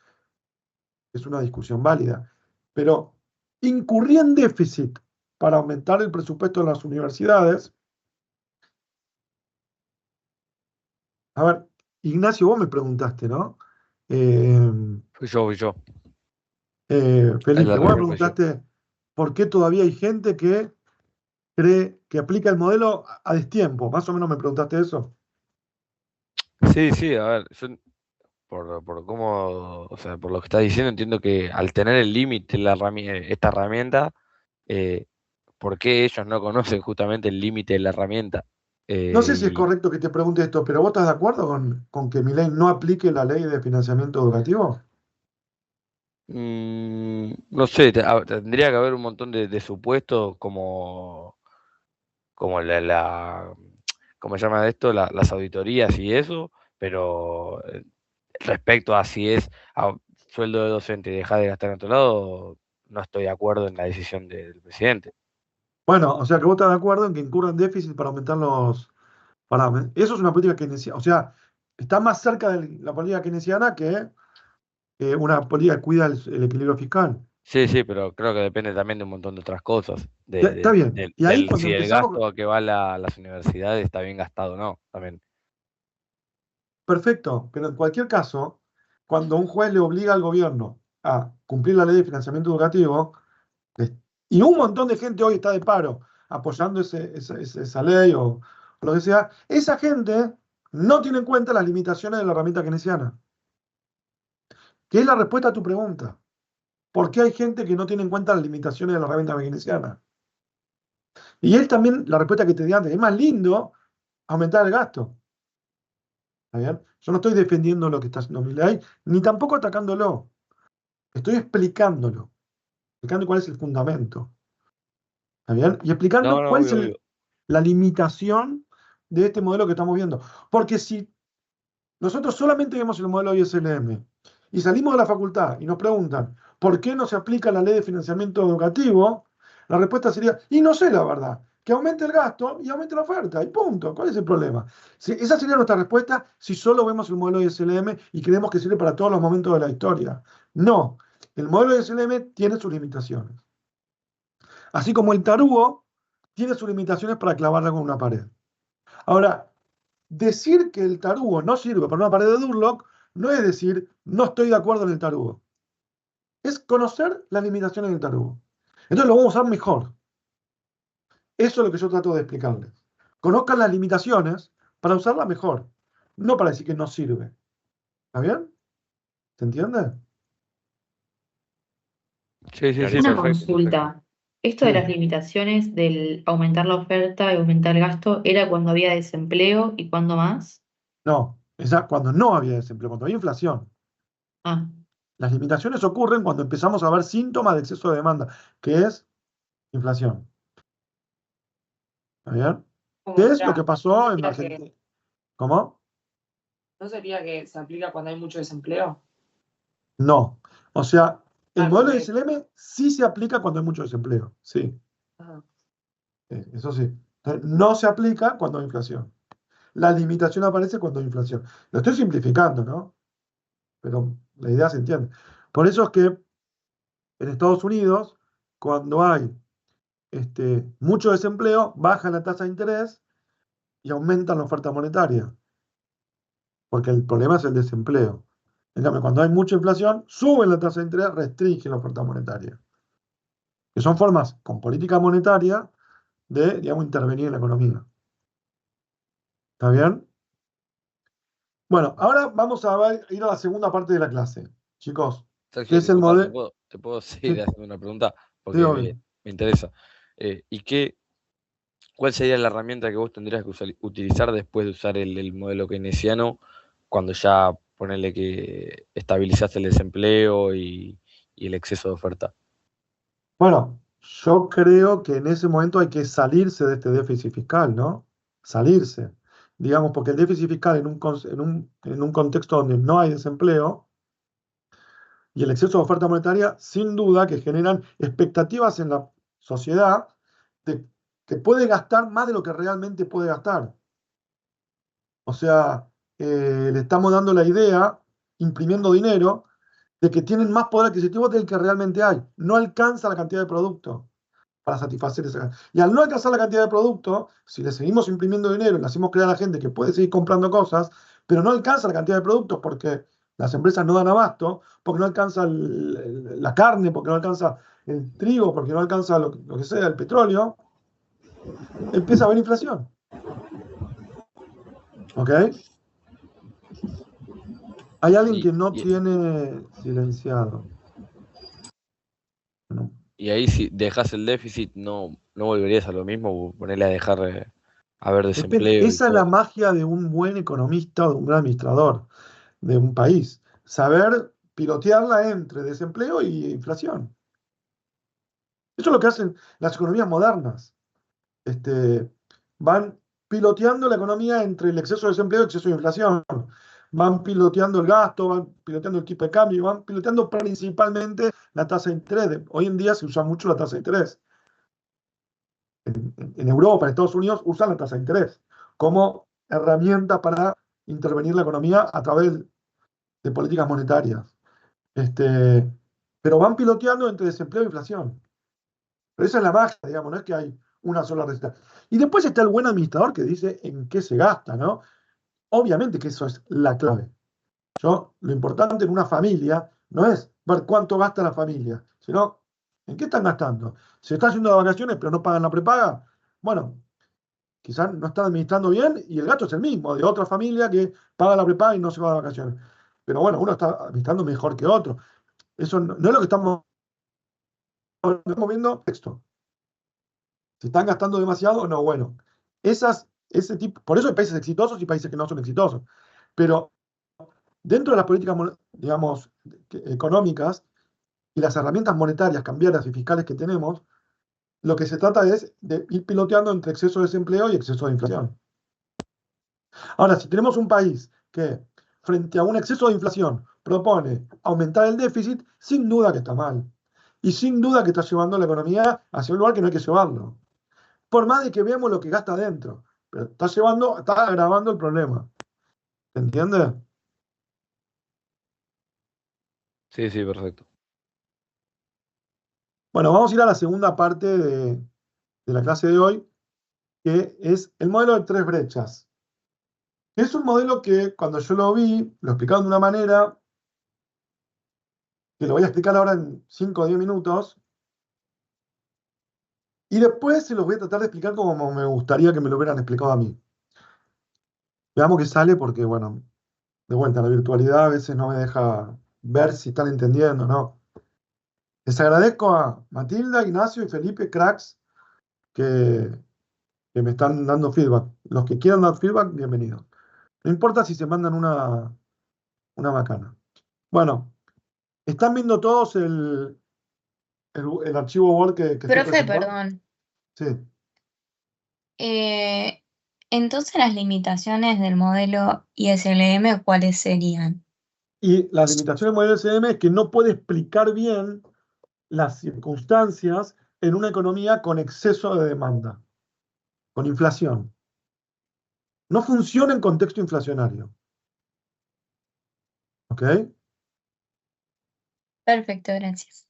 Es una discusión válida. Pero incurrir en déficit para aumentar el presupuesto de las universidades. A ver, Ignacio, vos me preguntaste, ¿no? Eh, Fui yo. Felipe, La vos me reunión fue yo. preguntaste por qué todavía hay gente que cree que aplica el modelo a destiempo. Más o menos me preguntaste eso. Sí, sí, a ver, yo por cómo, o sea, por lo que estás diciendo, entiendo que al tener el límite esta herramienta, eh, ¿por qué ellos no conocen justamente el límite de la herramienta? No sé si es Y correcto que te pregunte esto, pero ¿vos estás de acuerdo con que Milei no aplique la ley de financiamiento educativo? No sé, tendría que haber un montón de supuestos como ¿cómo se llama esto? Las auditorías y eso, pero respecto a si es sueldo de docente y dejar de gastar en otro lado, no estoy de acuerdo en la decisión del presidente. Bueno, o sea que vos estás de acuerdo en que incurran déficit para aumentar los parámetros. Eso es una política keynesiana. O sea, está más cerca de la política keynesiana que una política que cuida el equilibrio fiscal. Sí, sí, pero creo que depende también de un montón de otras cosas, Está bien. Y ahí cuando si el empezamos, gasto que va a las universidades está bien gastado o no, también. perfecto, pero en cualquier caso, cuando un juez le obliga al gobierno a cumplir la ley de financiamiento educativo, es- y un montón de gente hoy está de paro apoyando esa ley o lo que sea, esa gente no tiene en cuenta las limitaciones de la herramienta keynesiana, que es la respuesta a tu pregunta. ¿Por qué hay gente que no tiene en cuenta las limitaciones de la herramienta keynesiana? Y él también, la respuesta que te di antes, es más lindo aumentar el gasto. ¿Está bien? Yo no estoy defendiendo lo que está haciendo Milei, ni tampoco atacándolo. Estoy explicándolo, explicando cuál es el fundamento. ¿Está bien? Y No, explicando no, cuál es obvio, obvio. la limitación de este modelo que estamos viendo. Porque si nosotros solamente vemos el modelo ISLM y salimos de la facultad y nos preguntan por qué no se aplica la ley de financiamiento educativo, la respuesta sería, y no sé la verdad, que aumente el gasto y aumente la oferta, y punto. ¿Cuál es el problema? Esa sería nuestra respuesta si solo vemos el modelo ISLM y creemos que sirve para todos los momentos de la historia. No, el modelo ISLM tiene sus limitaciones. Así como el tarugo tiene sus limitaciones para clavarla con una pared. Ahora, decir que el tarugo no sirve para una pared de Durlock no es decir no estoy de acuerdo en el tarugo. Es conocer las limitaciones del tarugo. Entonces lo vamos a usar mejor. Eso es lo que yo trato de explicarles. Conozcan las limitaciones para usarla mejor, no para decir que no sirve. ¿Está bien? ¿Se entiende? Sí, sí, sí, Una perfecto, perfecto. consulta. Esto de Sí. las limitaciones del aumentar la oferta y aumentar el gasto, ¿era cuando había desempleo y cuándo más? No, cuando no había desempleo, cuando había inflación. Ah, Las limitaciones ocurren cuando empezamos a ver síntomas de exceso de demanda, que es inflación. ¿Está bien? ¿Qué es lo que pasó en Argentina? ¿Cómo? ¿No sería que se aplica cuando hay mucho desempleo? No. O sea, el Al modelo de revés. SLM sí se aplica cuando hay mucho desempleo. Sí, Ajá. eso sí. No se aplica cuando hay inflación. La limitación aparece cuando hay inflación. Lo estoy simplificando, ¿no? Pero la idea se entiende. Por eso es que en Estados Unidos, cuando hay mucho desempleo, baja la tasa de interés y aumenta la oferta monetaria, porque el problema es el desempleo. En cambio, cuando hay mucha inflación, sube la tasa de interés, restringe la oferta monetaria. Que son formas con política monetaria de, digamos, intervenir en la economía. ¿Está bien? Bueno, ahora vamos a ir a la segunda parte de la clase. Chicos, ¿qué Sergio, es el disculpa, modelo? te puedo seguir Sí, haciendo una pregunta sí, porque obvio. me interesa. ¿Cuál sería la herramienta que vos tendrías que utilizar después de usar el modelo keynesiano cuando ya ponele que estabilizaste el desempleo y el exceso de oferta? Bueno, yo creo que en ese momento hay que salirse de este déficit fiscal, ¿no? Salirse. Digamos, porque el déficit fiscal en un contexto donde no hay desempleo y el exceso de oferta monetaria, sin duda que generan expectativas en la sociedad de que puede gastar más de lo que realmente puede gastar. O sea, le estamos dando la idea, imprimiendo dinero, de que tienen más poder adquisitivo del que realmente hay. No alcanza la cantidad de producto para satisfacer esa. Y al no alcanzar la cantidad de producto, si le seguimos imprimiendo dinero y le hacemos creer a la gente que puede seguir comprando cosas, pero no alcanza la cantidad de productos porque las empresas no dan abasto, porque no alcanza la carne, porque no alcanza el trigo, porque no alcanza lo que sea, el petróleo, empieza a haber inflación. ¿Ok? Hay alguien que no Y, tiene silenciado. No. y ahí si dejas el déficit, no volverías a lo mismo, ponerle a dejar a ver desempleo y Esa es la todo. magia de un buen economista o de un gran administrador de un país. Saber pilotearla entre desempleo y inflación. Eso es lo que hacen las economías modernas. Van piloteando la economía entre el exceso de desempleo y el exceso de inflación. Van piloteando el gasto, van piloteando el tipo de cambio, van piloteando principalmente la tasa de interés. Hoy en día se usa mucho la tasa de interés. En Europa, en Estados Unidos, usan la tasa de interés como herramienta para intervenir la economía a través de políticas monetarias. Pero van piloteando entre desempleo e inflación. Pero esa es la magia, digamos, no es que hay una sola receta. Y después está el buen administrador que dice en qué se gasta, ¿no? Obviamente que eso es la clave. Lo importante en una familia no es ver cuánto gasta la familia, sino en qué están gastando. Se está haciendo de vacaciones, pero no pagan la prepaga. Bueno, quizás no están administrando bien y el gasto es el mismo, de otra familia que paga la prepaga y no se va de vacaciones. Pero bueno, uno está administrando mejor que otro. Eso no es lo que estamos viendo texto. ¿Se están gastando demasiado o no? Bueno, ese tipo, por eso hay países exitosos y países que no son exitosos. Pero dentro de las políticas, digamos, económicas y las herramientas monetarias, cambiarias y fiscales que tenemos, lo que se trata es de ir piloteando entre exceso de desempleo y exceso de inflación. Ahora, si tenemos un país que frente a un exceso de inflación propone aumentar el déficit, sin duda que está mal. Y sin duda que está llevando la economía hacia un lugar que no hay que llevarlo. Por más de que veamos lo que gasta adentro, pero está agravando el problema. ¿Se entiende? Sí, sí, perfecto. Bueno, vamos a ir a la segunda parte de la clase de hoy, que es el modelo de tres brechas. Es un modelo que cuando yo lo vi, lo explicaron de una manera, que lo voy a explicar ahora en 5 o 10 minutos, y después se los voy a tratar de explicar como me gustaría que me lo hubieran explicado a mí. Veamos qué sale porque, bueno, de vuelta, la virtualidad a veces no me deja ver si están entendiendo o no. Les agradezco a Matilda, Ignacio y Felipe, cracks, que, que me están dando feedback. Los que quieran dar feedback, bienvenidos. No importa si se mandan una macana. Bueno, ¿están viendo todos el archivo Word que estoy Profe, presentando? perdón. Sí. Eh, entonces las limitaciones del modelo ISLM, ¿cuáles serían? Y la limitación del modelo SM es que no puede explicar bien las circunstancias en una economía con exceso de demanda, con inflación. No funciona en contexto inflacionario. ¿Ok? Perfecto, gracias.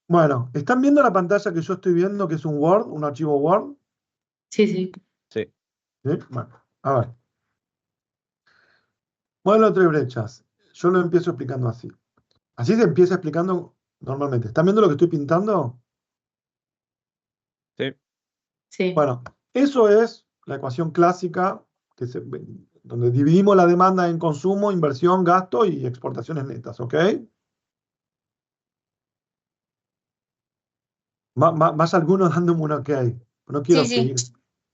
Bueno, ¿están viendo la pantalla que yo estoy viendo, que es un Word, un archivo Word? Sí, sí. Sí. ¿Sí? Bueno, a ver. Modelo de tres brechas. Yo lo empiezo explicando así. Así se empieza explicando normalmente. ¿Están viendo lo que estoy pintando? Sí. Sí. Bueno, eso es la ecuación clásica donde dividimos la demanda en consumo, inversión, gasto y exportaciones netas, ¿ok? Más algunos dándome un ok. No quiero Sí, sí. seguir.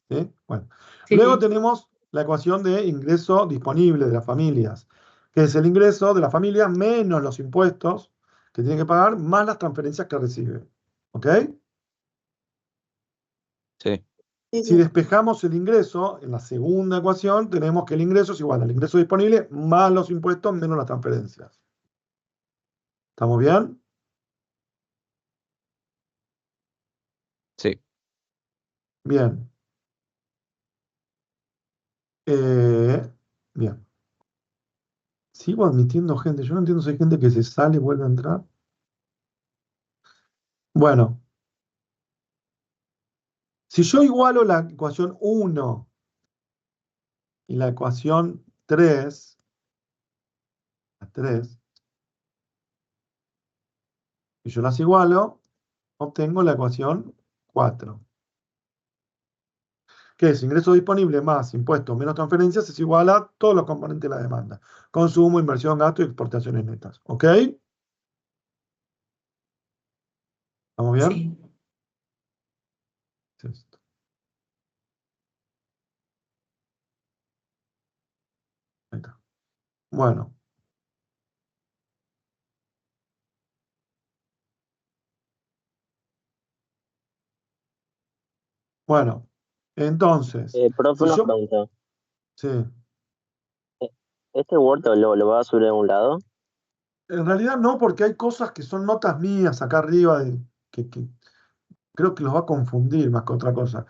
¿Sí? Bueno. Sí, Luego sí. tenemos la ecuación de ingreso disponible de las familias, que es el ingreso de la familia menos los impuestos que tiene que pagar, más las transferencias que recibe. ¿Ok? Sí. Si despejamos el ingreso, en la segunda ecuación tenemos que el ingreso es igual al ingreso disponible más los impuestos menos las transferencias. ¿Estamos bien? Sí. Bien. Eh, bien. Sigo admitiendo gente. Yo no entiendo si hay gente que se sale y vuelve a entrar. Bueno, si yo igualo la ecuación 1 y la ecuación 3, la 3, y yo las igualo, obtengo la ecuación 4, que es ingreso disponible más impuestos menos transferencias es igual a todos los componentes de la demanda. Consumo, inversión, gasto y exportaciones netas. ¿Ok? ¿Estamos bien? Sí. Esto. Ahí está. Bueno, Bueno, entonces, Profe, si una yo, pregunta. sí, ¿Este Word lo va a subir a un lado? en realidad no, porque hay cosas que son notas mías acá arriba que creo que los va a confundir más que otra cosa.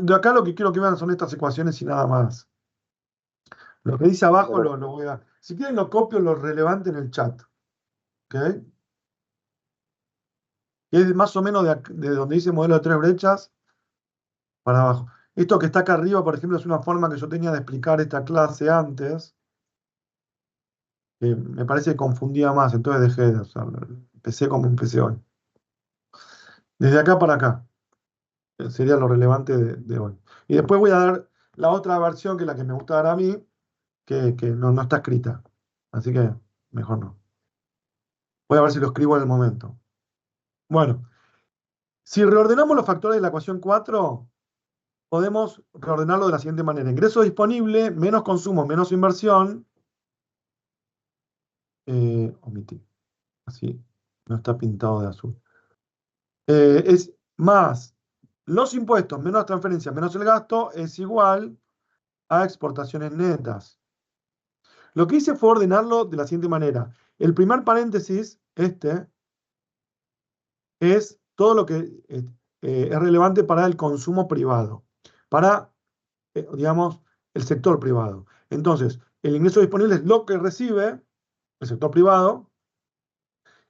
De acá lo que quiero que vean son estas ecuaciones y nada más. Lo que dice abajo Pero, lo voy a... Si quieren lo copio lo relevante en el chat. ¿Ok? Y es más o menos de donde dice modelo de tres brechas para abajo. Esto que está acá arriba, por ejemplo, es una forma que yo tenía de explicar esta clase antes, que me parece que confundía más, entonces dejé de usarlo. Empecé como empecé hoy. Desde acá para acá, sería lo relevante de hoy. Y después voy a dar la otra versión, que es la que me gusta dar a mí, que no está escrita. Así que mejor no. Voy a ver si lo escribo en el momento. Bueno, si reordenamos los factores de la ecuación 4, podemos reordenarlo de la siguiente manera. Ingreso disponible, menos consumo, menos inversión. Omití. Así no está pintado de azul. Es más los impuestos menos las transferencias menos el gasto es igual a exportaciones netas. Lo que hice fue ordenarlo de la siguiente manera. El primer paréntesis, es todo lo que es relevante para el consumo privado, para, digamos, el sector privado. Entonces, el ingreso disponible es lo que recibe el sector privado,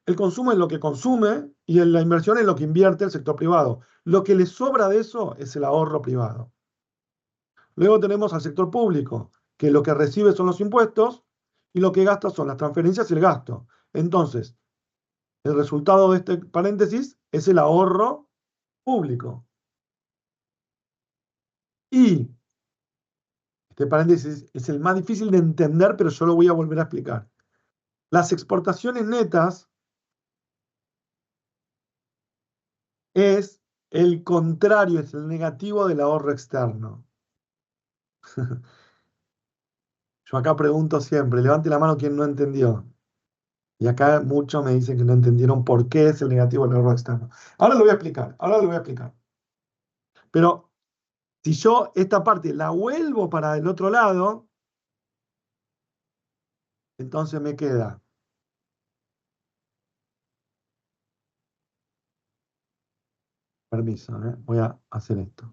el consumo es lo que consume y la inversión es lo que invierte el sector privado. Lo que le sobra de eso es el ahorro privado. Luego tenemos al sector público, que lo que recibe son los impuestos y lo que gasta son las transferencias y el gasto. Entonces, el resultado de este paréntesis es el ahorro público. Y este paréntesis es el más difícil de entender, pero yo lo voy a volver a explicar. Las exportaciones netas es el contrario, es el negativo del ahorro externo. Yo acá pregunto siempre, levante la mano quien no entendió. Y acá muchos me dicen que no entendieron por qué es el negativo del ahorro externo. Ahora lo voy a explicar, ahora lo voy a explicar. Pero si yo esta parte la vuelvo para el otro lado, entonces me queda permiso, voy a hacer esto.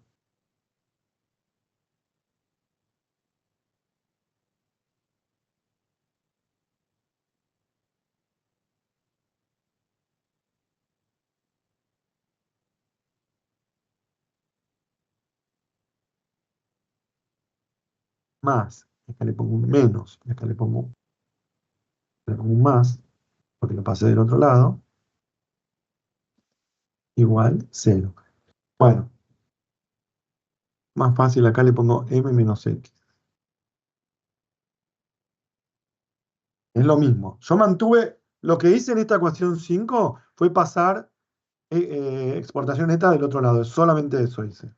Más, y acá le pongo un menos, y acá le pongo un más, porque lo pasé del otro lado, igual 0. Bueno, más fácil, acá le pongo m menos x. Es lo mismo. Yo mantuve, lo que hice en esta ecuación 5 fue pasar exportación neta del otro lado. Solamente eso hice.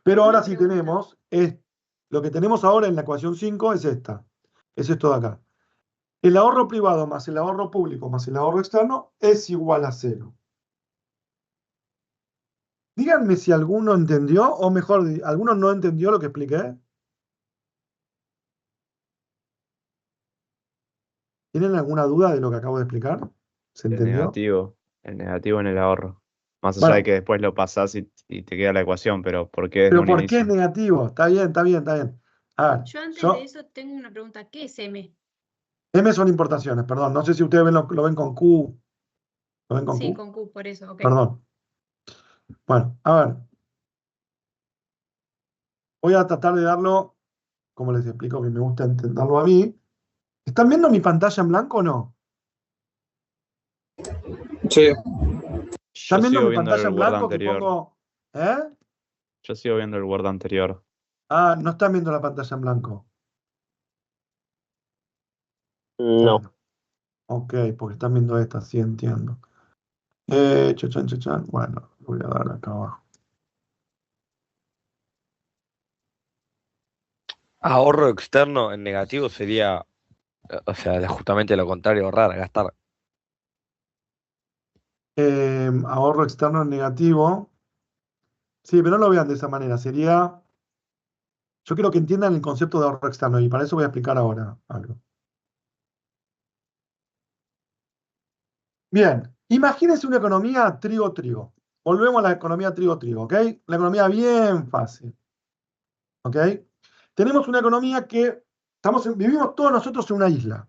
Pero ahora sí tenemos, lo que tenemos ahora en la ecuación 5 es esta. Es esto de acá. El ahorro privado más el ahorro público más el ahorro externo es igual a 0. Díganme si alguno entendió, o mejor, ¿alguno no entendió lo que expliqué? ¿Tienen alguna duda de lo que acabo de explicar? ¿Se El entendió? negativo, el negativo en el ahorro. Más allá de Bueno, que después lo pasás y te queda la ecuación, pero ¿por qué desde pero un ¿por qué es inicio? negativo? Está bien, está bien, está bien. A ver, Yo antes de yo, eso tengo una pregunta. ¿Qué es M? M son importaciones, perdón. No sé si ustedes lo ven con Q. ¿Lo ven con Sí, Q? con Q, por eso, ok. Perdón. Bueno, a ver, voy a tratar de darlo, como les explico que me gusta entenderlo a mí. ¿Están viendo mi pantalla en blanco o no? Sí, Yo ¿Están viendo sigo mi viendo pantalla el en Word blanco que anterior. pongo? ¿Eh? Yo sigo viendo el Word anterior. Ah, no están viendo la pantalla en blanco. no. Bueno, ok, porque están viendo esta, sí entiendo. Chachan, chachan. Bueno, lo voy a dar acá abajo. Ahorro externo en negativo sería, o sea, justamente lo contrario, ahorrar, gastar. Ahorro externo en negativo Sí, pero no lo vean de esa manera. Sería. Yo quiero que entiendan el concepto de ahorro externo y para eso voy a explicar ahora algo. Bien, imagínense una economía trigo-trigo. Volvemos a la economía trigo-trigo, ¿ok? La economía bien fácil, ¿ok? Tenemos una economía que vivimos todos nosotros en una isla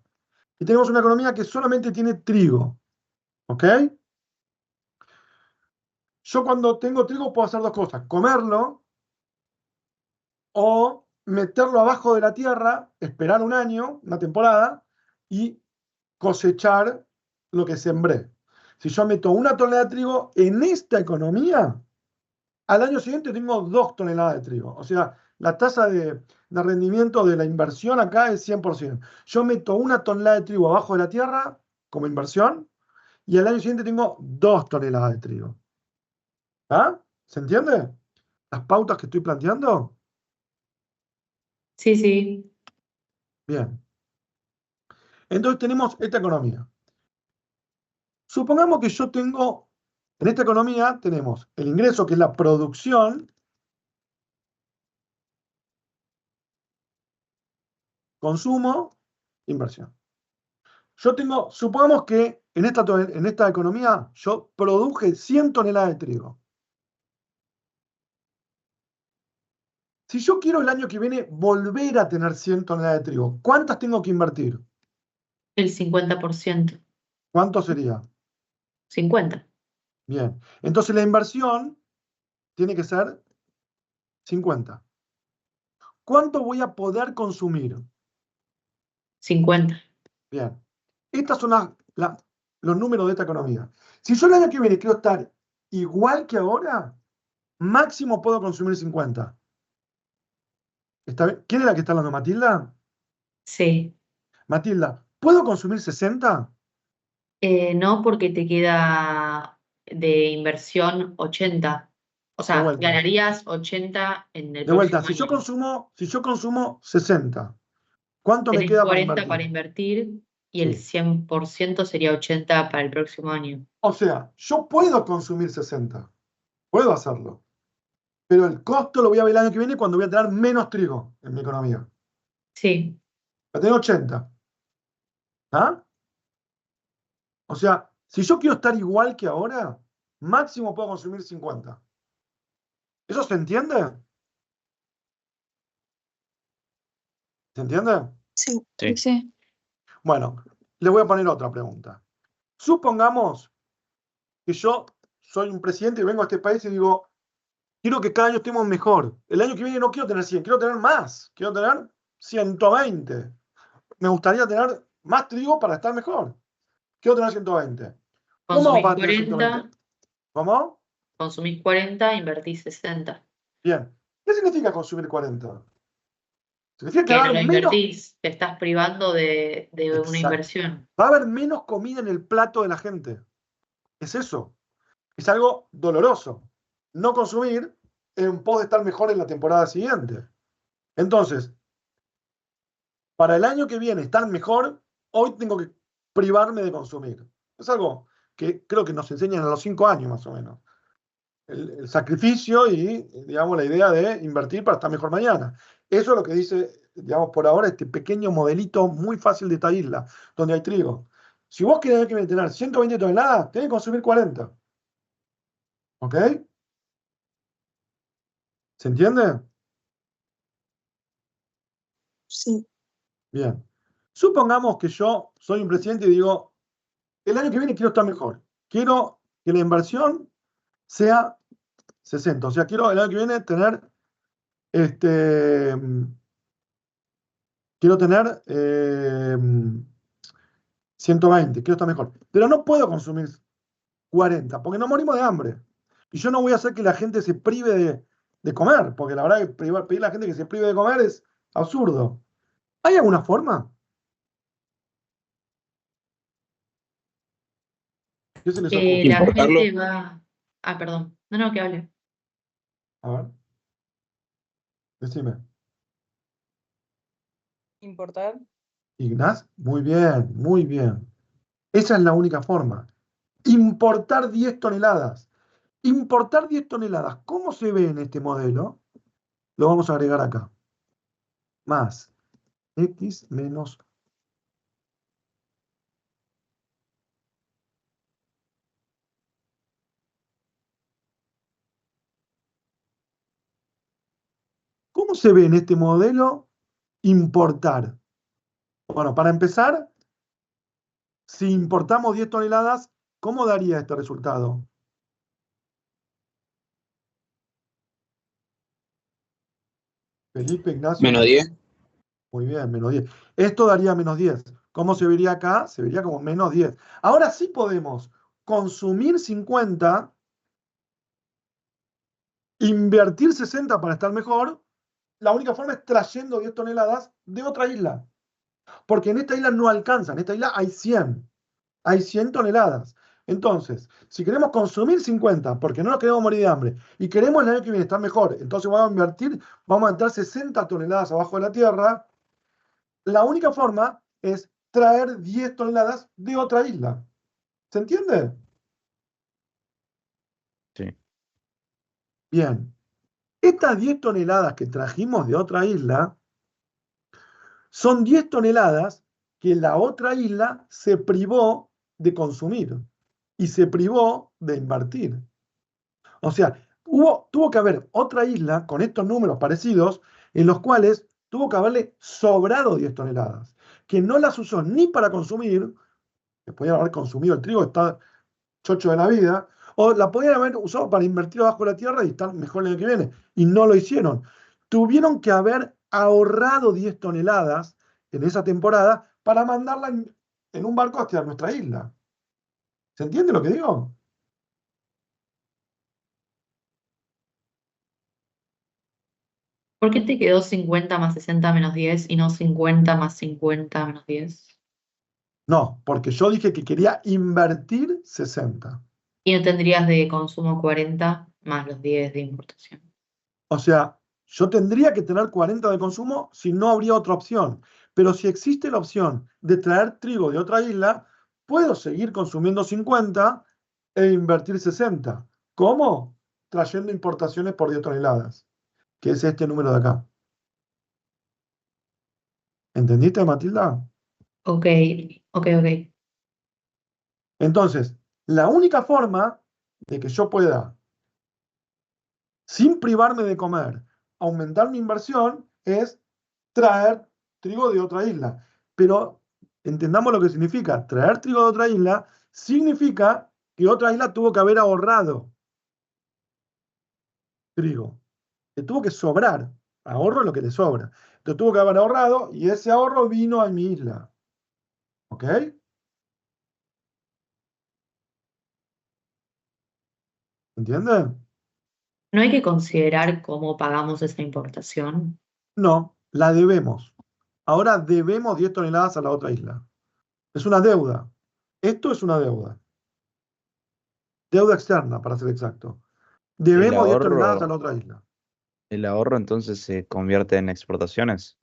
y tenemos una economía que solamente tiene trigo, ¿ok? Yo cuando tengo trigo puedo hacer dos cosas, comerlo o meterlo abajo de la tierra, esperar un año, una temporada, y cosechar lo que sembré. Si yo meto 1 tonelada de trigo en esta economía, al año siguiente tengo 2 toneladas de trigo. O sea, la tasa de rendimiento de la inversión acá es 100%. Yo meto 1 tonelada de trigo abajo de la tierra como inversión y al año siguiente tengo 2 toneladas de trigo. ¿Ah? ¿Se entiende? ¿Las pautas que estoy planteando? Sí, sí. Bien. Entonces tenemos esta economía. Supongamos que yo tengo, en esta economía tenemos el ingreso, que es la producción, consumo, inversión. Yo tengo, supongamos que en esta economía yo produje 100 toneladas de trigo. Si yo quiero el año que viene volver a tener 100 toneladas de trigo, ¿cuántas tengo que invertir? El 50%. ¿Cuánto sería? 50. Bien. Entonces la inversión tiene que ser 50. ¿Cuánto voy a poder consumir? 50. Bien. Estos son los números de esta economía. Si yo el año que viene quiero estar igual que ahora, máximo puedo consumir 50. ¿Está bien? ¿Quién es la que está hablando? ¿Matilda? Sí. Matilda, ¿puedo consumir 60? No, porque te queda de inversión 80. O De sea, vuelta. ganarías 80 en el De vuelta, próximo año. si yo consumo 60, ¿cuánto me Tenés queda para 40 invertir? para invertir y el Sí. 100% sería 80 para el próximo año. O sea, yo puedo consumir 60. Puedo hacerlo. Pero el costo lo voy a ver el año que viene cuando voy a tener menos trigo en mi economía. Sí. Va a tener 80. ¿Ah? O sea, si yo quiero estar igual que ahora, máximo puedo consumir 50. ¿Eso se entiende? ¿Se entiende? Sí, Sí. sí. Bueno, le voy a poner otra pregunta. Supongamos que yo soy un presidente y vengo a este país y digo, quiero que cada año estemos mejor. El año que viene no quiero tener 100, quiero tener más. Quiero tener 120. Me gustaría tener más trigo para estar mejor. Quiero tener 120. ¿Cómo hago Consumís para tener 120? 40, ¿Cómo? consumís 40, invertís 60. Bien. ¿Qué significa consumir 40? Significa que Que va a no lo haber menos. invertís, te estás privando de una Exacto. inversión. Va a haber menos comida en el plato de la gente. Es eso. Es algo doloroso. No consumir en pos de estar mejor en la temporada siguiente. Entonces, para el año que viene estar mejor, hoy tengo que privarme de consumir. Es algo que creo que nos enseñan a los 5 años más o menos. El sacrificio y, digamos, la idea de invertir para estar mejor mañana. Eso es lo que dice, digamos, por ahora este pequeño modelito muy fácil de esta isla, donde hay trigo. Si vos querés tener 120 toneladas, tenés que consumir 40. ¿Ok? ¿Se entiende? Sí. Bien. Supongamos que yo soy un presidente y digo, el año que viene quiero estar mejor. Quiero que la inversión sea 60. O sea, quiero el año que viene tener, quiero tener 120, quiero estar mejor. Pero no puedo consumir 40, porque nos morimos de hambre. Y yo no voy a hacer que la gente se prive de comer, porque la verdad que pedir a la gente que se prive de comer es absurdo. ¿Hay alguna forma? ¿Qué se les ocurre? La Importarlo. gente va... Ah, perdón. No, que hable. A ver, decime. Importar. Ignaz, muy bien, muy bien. Esa es la única forma. Importar 10 toneladas. Importar 10 toneladas. ¿Cómo se ve en este modelo? Lo vamos a agregar acá. Más X menos. ¿Cómo se ve en este modelo importar? Bueno, para empezar, si importamos 10 toneladas, ¿cómo daría este resultado? Felipe, Ignacio. Menos 10. Muy bien, menos 10. Esto daría menos 10. ¿Cómo se vería acá? Se vería como menos 10. Ahora sí podemos consumir 50, invertir 60 para estar mejor. La única forma es trayendo 10 toneladas de otra isla. Porque en esta isla no alcanza. En esta isla hay 100. Hay 100 toneladas. Entonces, si queremos consumir 50, porque no nos queremos morir de hambre, y queremos el año que viene estar mejor, entonces vamos a invertir, vamos a entrar 60 toneladas abajo de la tierra. La única forma es traer 10 toneladas de otra isla. ¿Se entiende? Sí. Bien. Estas 10 toneladas que trajimos de otra isla son 10 toneladas que la otra isla se privó de consumir y se privó de invertir. O sea, tuvo que haber otra isla con estos números parecidos en los cuales tuvo que haberle sobrado 10 toneladas, que no las usó ni para consumir, que podían haber consumido el trigo, está chocho de la vida, o la podían haber usado para invertir abajo de la tierra y estar mejor el año que viene, y no lo hicieron. Tuvieron que haber ahorrado 10 toneladas en esa temporada para mandarla en un barco hacia nuestra isla. ¿Se entiende lo que digo? ¿Por qué te quedó 50 más 60 menos 10 y no 50 más 50 menos 10? No, porque yo dije que quería invertir 60. Y no tendrías de consumo 40 más los 10 de importación. O sea, yo tendría que tener 40 de consumo si no habría otra opción. Pero si existe la opción de traer trigo de otra isla, puedo seguir consumiendo 50 e invertir 60. ¿Cómo? Trayendo importaciones por 10 toneladas, que es este número de acá. ¿Entendiste, Matilda? Ok. Entonces, la única forma de que yo pueda, sin privarme de comer, aumentar mi inversión es traer trigo de otra isla. Pero entendamos lo que significa. Traer trigo de otra isla significa que otra isla tuvo que haber ahorrado trigo. Le tuvo que sobrar. Ahorro lo que le sobra. Entonces tuvo que haber ahorrado y ese ahorro vino a mi isla. ¿Ok? ¿Entienden? ¿No hay que considerar cómo pagamos esa importación? No, la debemos. Ahora debemos 10 toneladas a la otra isla. Es una deuda. Esto es una deuda. Deuda externa, para ser exacto. El Debemos 10 toneladas a la ahorro, otra isla. el ahorro entonces se convierte en exportaciones.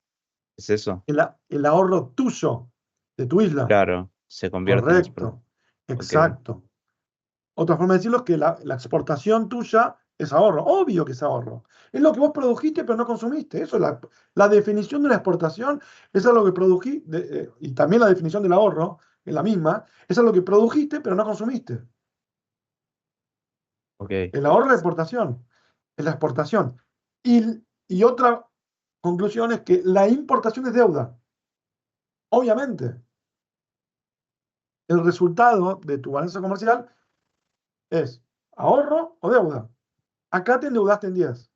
¿Es eso? El ahorro tuyo, de tu isla. Claro, se convierte en exportación. Correcto. Exacto. Otra forma de decirlo es que la exportación tuya es ahorro. Obvio que es ahorro. Es lo que vos produjiste pero no consumiste. Eso es la definición de una exportación. Eso es lo que produjiste. Y también la definición del ahorro es la misma. Eso es lo que produjiste pero no consumiste. Ok. El ahorro es la exportación. Es la exportación. Y otra conclusión es que la importación es deuda. Obviamente. El resultado de tu balanza comercial es ahorro o deuda. Acá te endeudaste en 10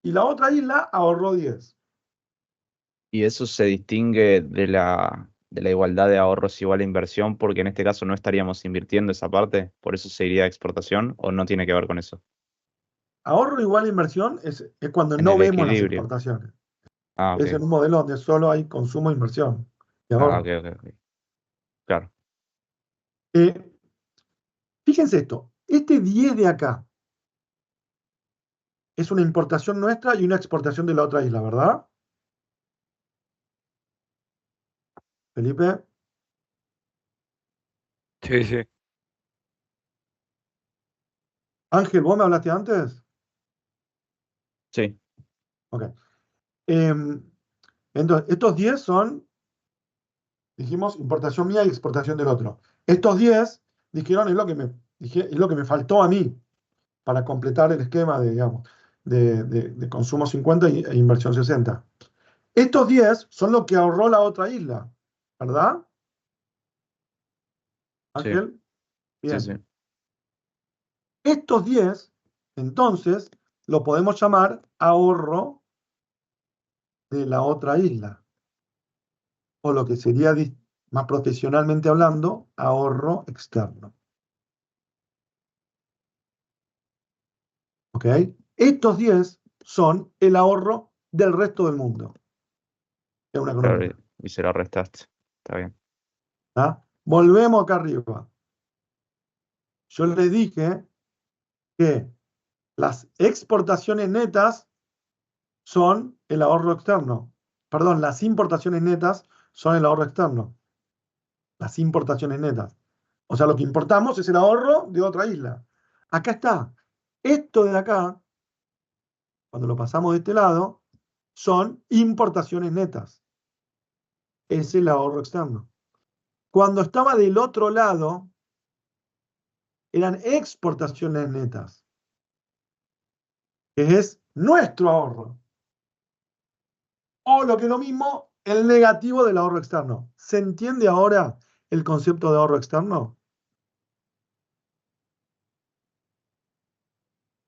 y la otra isla ahorró 10. Y eso se distingue de la igualdad de ahorros igual a inversión, porque en este caso no estaríamos invirtiendo esa parte, por eso se iría a exportación, o no tiene que ver con eso. Ahorro igual a inversión es cuando En no el vemos las equilibrio. exportaciones. Ah, Es ok. en un modelo donde solo hay consumo e inversión y Ah, ok, ahorro. ok. Claro. Eh, Fíjense esto, este 10 de acá es una importación nuestra y una exportación de la otra isla, ¿verdad? Felipe, Sí, sí. Ángel, ¿vos me hablaste antes? Sí, Ok. Entonces, estos 10 son, dijimos, importación mía y exportación del otro. Estos 10 dijeron, es lo que me faltó a mí para completar el esquema de, digamos, de consumo 50 e inversión 60. Estos 10 son lo que ahorró la otra isla, ¿verdad, sí, Ángel? sí, Bien. sí. Estos 10, entonces, lo podemos llamar ahorro de la otra isla, o lo que sería más profesionalmente hablando, ahorro externo. ¿Ok? Estos 10 son el ahorro del resto del mundo. Es una Claro, economía. y se lo restaste. Está bien. ¿Ah? Volvemos acá arriba. Yo les dije que las exportaciones netas son el ahorro externo. Perdón, las importaciones netas son el ahorro externo. Las importaciones netas. O sea, lo que importamos es el ahorro de otra isla. Acá está. Esto de acá, cuando lo pasamos de este lado, son importaciones netas. Es el ahorro externo. Cuando estaba del otro lado, eran exportaciones netas, que es nuestro ahorro. O lo que es lo mismo, el negativo del ahorro externo. ¿Se entiende ahora el concepto de ahorro externo?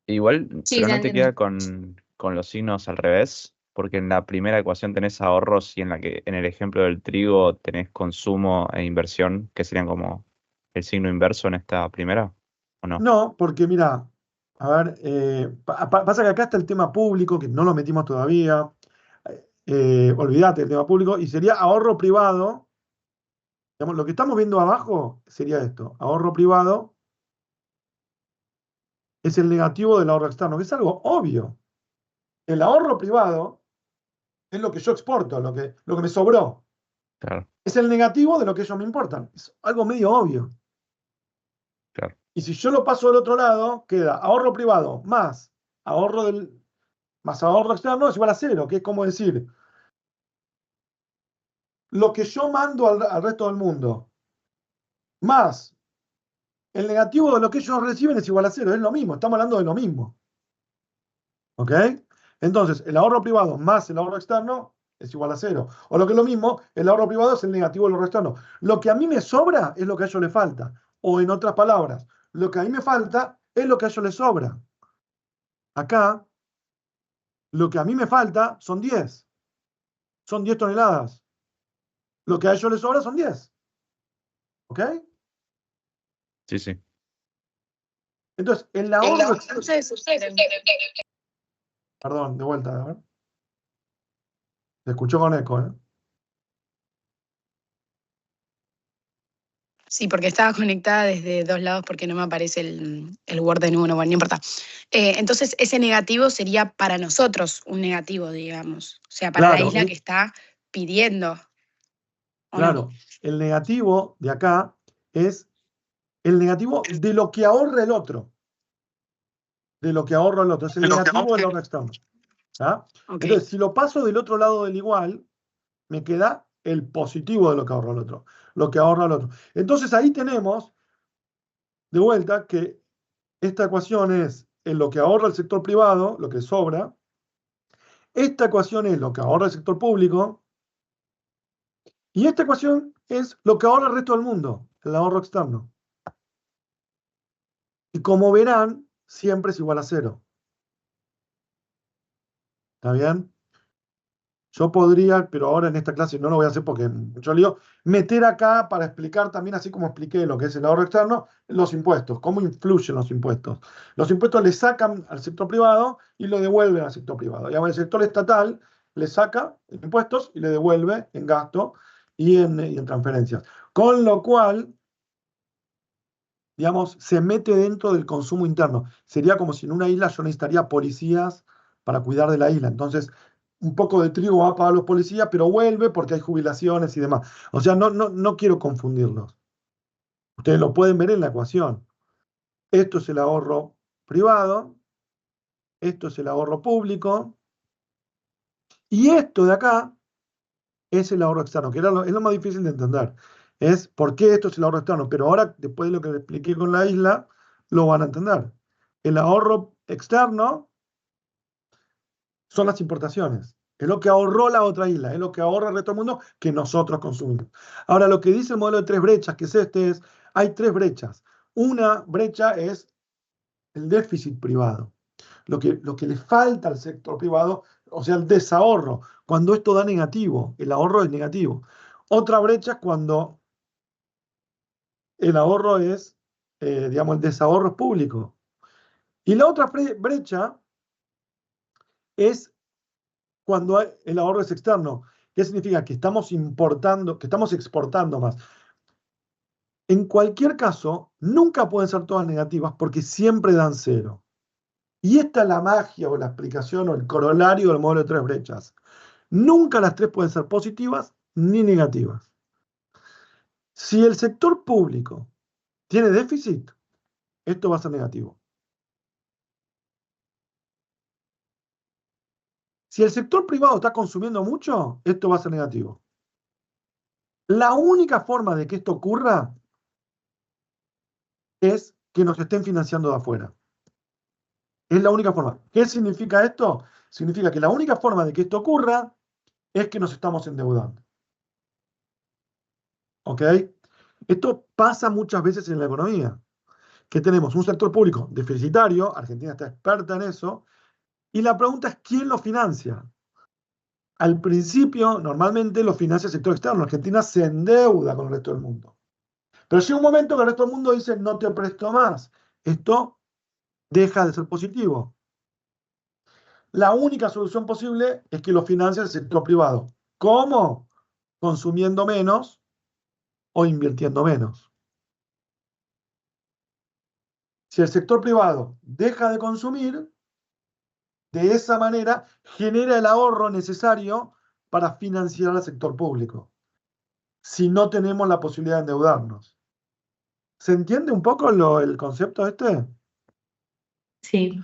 Igual, Sí, pero se no te entiende. queda con los signos al revés, porque en la primera ecuación tenés ahorros y en el ejemplo del trigo tenés consumo e inversión, que serían como el signo inverso en esta primera, ¿o no? No, porque mira, a ver, pasa que acá está el tema público, que no lo metimos todavía. Olvídate del tema público, y sería ahorro privado. Digamos, lo que estamos viendo abajo sería esto: ahorro privado es el negativo del ahorro externo, que es algo obvio. El ahorro privado es lo que yo exporto, lo que me sobró. Claro, Es el negativo de lo que ellos me importan. Es algo medio obvio. claro. Y si yo lo paso del otro lado, queda ahorro privado más ahorro externo es igual a cero, que es como decir, lo que yo mando al resto del mundo, más el negativo de lo que ellos reciben es igual a cero. Es lo mismo, estamos hablando de lo mismo. ¿Ok? Entonces, el ahorro privado más el ahorro externo es igual a cero. O lo que es lo mismo, el ahorro privado es el negativo del ahorro externo. Lo que a mí me sobra es lo que a ellos les falta. O en otras palabras, lo que a mí me falta es lo que a ellos les sobra. Acá, lo que a mí me falta son 10. Son 10 toneladas. Lo que a ellos les sobra son 10. ¿Ok? Sí, sí. Entonces, el ahorro externo. Perdón, de vuelta, a ver. Se escuchó con eco, ¿eh? Sí, porque estaba conectada desde dos lados porque no me aparece el Word en uno, bueno, no importa. Entonces, ese negativo sería para nosotros un negativo, digamos. O sea, para la Claro, isla que está pidiendo, ¿o no? claro. El negativo de acá es el negativo de lo que ahorra el otro. De lo que ahorra el otro. Es el negativo del ahorro externo. ¿Ah? Ok. Entonces, si lo paso del otro lado del igual, me queda el positivo de lo que ahorra el otro. Lo que ahorra el otro. Entonces, ahí tenemos, de vuelta, que esta ecuación es en lo que ahorra el sector privado, lo que sobra. Esta ecuación es lo que ahorra el sector público. Y esta ecuación es lo que ahorra el resto del mundo, el ahorro externo. Y como verán, siempre es igual a cero. ¿Está bien? Yo podría, pero ahora en esta clase no lo voy a hacer porque yo lío, meter acá para explicar también, así como expliqué lo que es el ahorro externo, los impuestos, cómo influyen los impuestos. Los impuestos le sacan al sector privado y lo devuelven al sector privado. Digamos, el sector estatal le saca impuestos y le devuelve en gasto y en transferencias. Con lo cual, digamos, se mete dentro del consumo interno. Sería como si en una isla yo necesitaría policías para cuidar de la isla. Entonces, un poco de trigo va a pagar los policías, pero vuelve porque hay jubilaciones y demás. O sea, no quiero confundirlos. Ustedes lo pueden ver en la ecuación. Esto es el ahorro privado, esto es el ahorro público, y esto de acá es el ahorro externo, que es lo más difícil de entender. Es por qué esto es el ahorro externo, pero ahora, después de lo que le expliqué con la isla, lo van a entender. El ahorro externo son las importaciones. Es lo que ahorró la otra isla, es lo que ahorra el resto del mundo que nosotros consumimos. Ahora, lo que dice el modelo de 3 brechas, que es hay 3 brechas. Una brecha es el déficit privado, lo que le falta al sector privado, o sea, el desahorro, cuando esto da negativo, el ahorro es negativo. Otra brecha es cuando el ahorro es, digamos, el desahorro es público. Y la otra brecha es cuando el ahorro es externo. ¿Qué significa? Que estamos importando, que estamos exportando más. En cualquier caso, nunca pueden ser todas negativas porque siempre dan cero. Y esta es la magia o la explicación o el corolario del modelo de 3 brechas. Nunca las 3 pueden ser positivas ni negativas. Si el sector público tiene déficit, esto va a ser negativo. Si el sector privado está consumiendo mucho, esto va a ser negativo. La única forma de que esto ocurra es que nos estén financiando de afuera. Es la única forma. ¿Qué significa esto? Significa que la única forma de que esto ocurra es que nos estamos endeudando. ¿Ok? Esto pasa muchas veces en la economía, que tenemos un sector público deficitario, Argentina está experta en eso, y la pregunta es ¿quién lo financia? Al principio, normalmente lo financia el sector externo. Argentina se endeuda con el resto del mundo. Pero llega un momento que el resto del mundo dice no te presto más. Esto deja de ser positivo. La única solución posible es que lo financie el sector privado. ¿Cómo? Consumiendo menos o invirtiendo menos. Si el sector privado deja de consumir, de esa manera genera el ahorro necesario para financiar al sector público. Si no tenemos la posibilidad de endeudarnos. ¿Se entiende un poco el concepto este? Sí.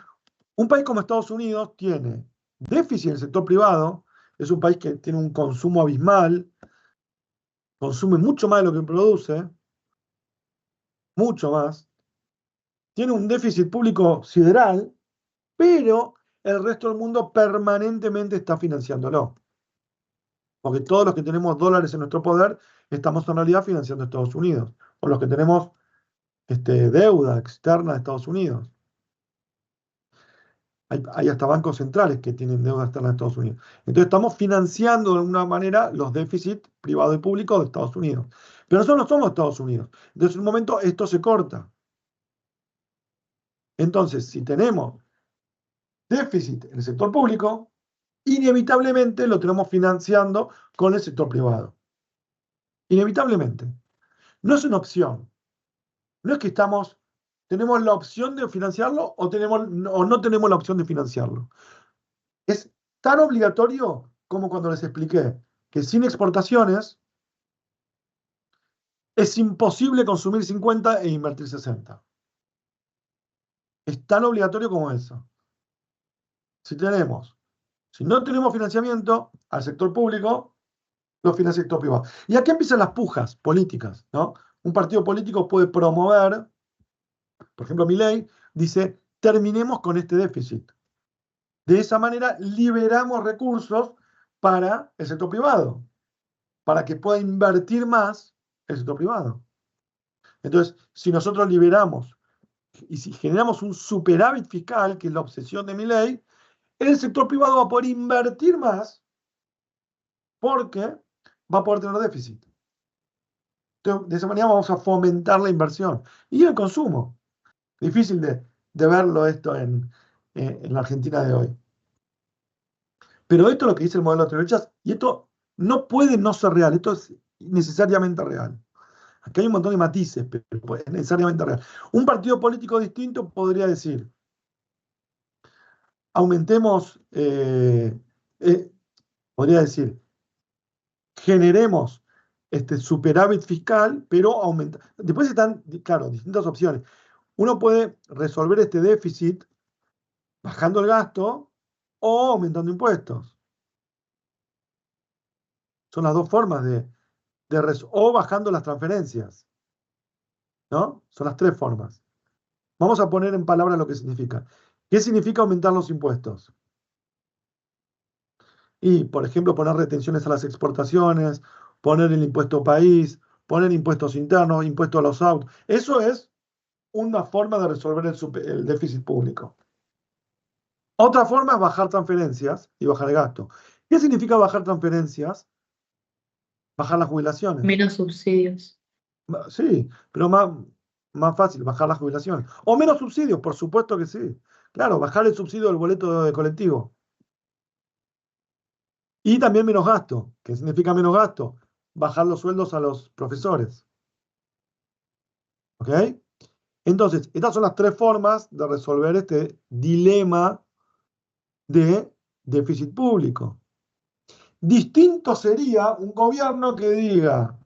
Un país como Estados Unidos tiene déficit en el sector privado, es un país que tiene un consumo abismal, consume mucho más de lo que produce, mucho más, tiene un déficit público sideral, pero el resto del mundo permanentemente está financiándolo. Porque todos los que tenemos dólares en nuestro poder estamos en realidad financiando a Estados Unidos, o los que tenemos deuda externa de Estados Unidos. Hay hasta bancos centrales que tienen deuda externa de Estados Unidos. Entonces estamos financiando de alguna manera los déficits privados y públicos de Estados Unidos. Pero nosotros no somos Estados Unidos. Entonces en un momento esto se corta. Entonces, si tenemos déficit en el sector público, inevitablemente lo tenemos financiando con el sector privado. Inevitablemente. No es una opción. No es que tenemos la opción de financiarlo o no tenemos la opción de financiarlo. Es tan obligatorio como cuando les expliqué que sin exportaciones es imposible consumir 50 e invertir 60. Es tan obligatorio como eso. Si no tenemos financiamiento al sector público, lo financia el sector privado. Y aquí empiezan las pujas políticas, ¿no? Un partido político puede promover, por ejemplo, Milei dice, terminemos con este déficit. De esa manera liberamos recursos para el sector privado, para que pueda invertir más el sector privado. Entonces, si nosotros liberamos y si generamos un superávit fiscal, que es la obsesión de Milei, el sector privado va a poder invertir más porque va a poder tener déficit. Entonces, de esa manera vamos a fomentar la inversión y el consumo. Difícil de verlo esto en la Argentina de hoy. Pero esto es lo que dice el modelo de tres brechas y esto no puede no ser real, esto es necesariamente real. Aquí hay un montón de matices, pero es necesariamente real. Un partido político distinto podría decir, aumentemos, podría decir, generemos superávit fiscal, pero aumenta. Después están, claro, distintas opciones. Uno puede resolver este déficit bajando el gasto o aumentando impuestos. Son las dos formas o bajando las transferencias, ¿no? Son las tres formas. Vamos a poner en palabras lo que significa. ¿Qué significa aumentar los impuestos? Y, por ejemplo, poner retenciones a las exportaciones, poner el impuesto país, poner impuestos internos, impuestos a los autos. Eso es una forma de resolver el déficit público. Otra forma es bajar transferencias y bajar el gasto. ¿Qué significa bajar transferencias? Bajar las jubilaciones. Menos subsidios. Sí, pero más fácil, bajar las jubilaciones. O menos subsidios, por supuesto que sí. Claro, bajar el subsidio del boleto de colectivo. Y también menos gasto. ¿Qué significa menos gasto? Bajar los sueldos a los profesores. ¿Ok? Entonces, estas son las tres formas de resolver este dilema de déficit público. Distinto sería un gobierno que diga,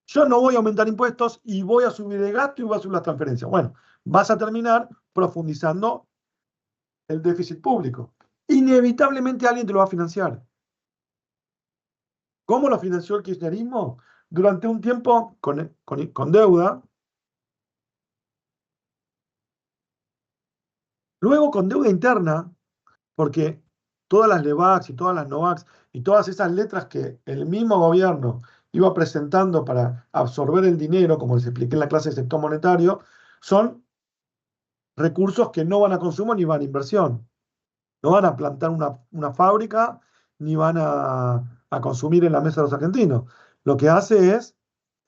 yo no voy a aumentar impuestos y voy a subir el gasto y voy a subir las transferencias. Bueno, vas a terminar profundizando el déficit público. Inevitablemente alguien te lo va a financiar. ¿Cómo lo financió el kirchnerismo? Durante un tiempo con deuda. Luego con deuda interna, porque todas las LEVAX y todas las NOVAX y todas esas letras que el mismo gobierno iba presentando para absorber el dinero, como les expliqué en la clase de sector monetario, son recursos que no van a consumo ni van a inversión. No van a plantar una fábrica ni van a consumir en la mesa de los argentinos. Lo que hace es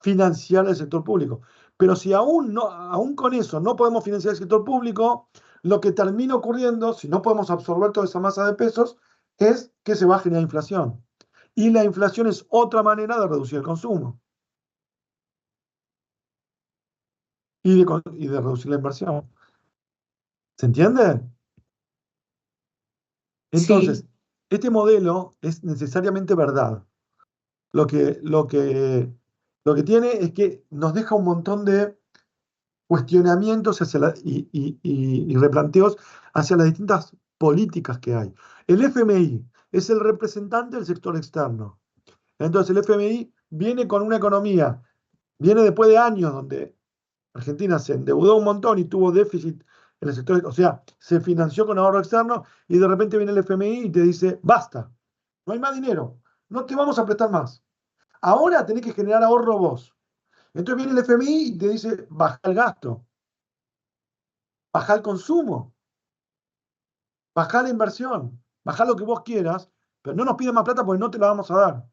financiar el sector público. Pero si aún con eso no podemos financiar el sector público, lo que termina ocurriendo, si no podemos absorber toda esa masa de pesos, es que se va a generar inflación. Y la inflación es otra manera de reducir el consumo. Y de reducir la inversión. ¿Se entiende? Entonces, Sí. este modelo es necesariamente verdad. Lo que tiene es que nos deja un montón de cuestionamientos y replanteos hacia las distintas políticas que hay. El FMI es el representante del sector externo. Entonces el FMI viene con una economía, viene después de años donde Argentina se endeudó un montón y tuvo déficit en el sector, o sea, se financió con ahorro externo y de repente viene el FMI y te dice, basta, no hay más dinero, no te vamos a prestar más. Ahora tenés que generar ahorro vos. Entonces viene el FMI y te dice, baja el gasto, baja el consumo, baja la inversión, baja lo que vos quieras, pero no nos pides más plata porque no te la vamos a dar.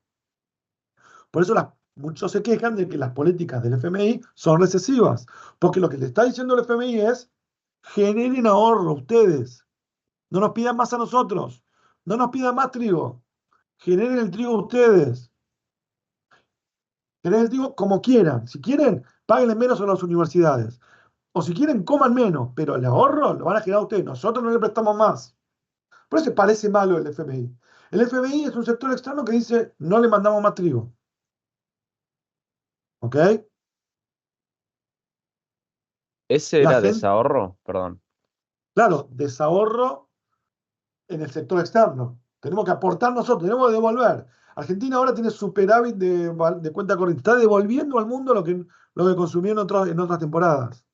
Por eso muchos se quejan de que las políticas del FMI son recesivas, porque lo que le está diciendo el FMI es, generen ahorro ustedes, no nos pidan más a nosotros, no nos pidan más trigo, generen el trigo ustedes, generen el trigo como quieran, si quieren, páguenle menos a las universidades, o si quieren, coman menos, pero el ahorro lo van a generar ustedes, nosotros no le prestamos más. Por eso parece malo el FMI. El FMI es un sector externo que dice, no le mandamos más trigo. ¿Ok? ¿Ese La era gente, desahorro? Perdón. claro, desahorro en el sector externo. Tenemos que aportar nosotros, tenemos que devolver. Argentina ahora tiene superávit de cuenta corriente. Está devolviendo al mundo lo que consumió en otras temporadas.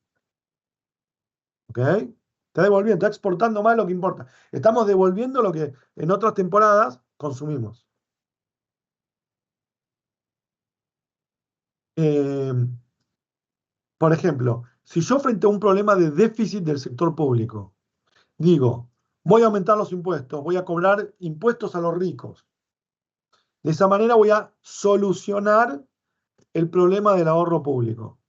¿Ok? Está devolviendo, está exportando más lo que importa. Estamos devolviendo lo que en otras temporadas consumimos. Por ejemplo, si yo frente a un problema de déficit del sector público, digo, voy a aumentar los impuestos, voy a cobrar impuestos a los ricos. De esa manera voy a solucionar el problema del ahorro público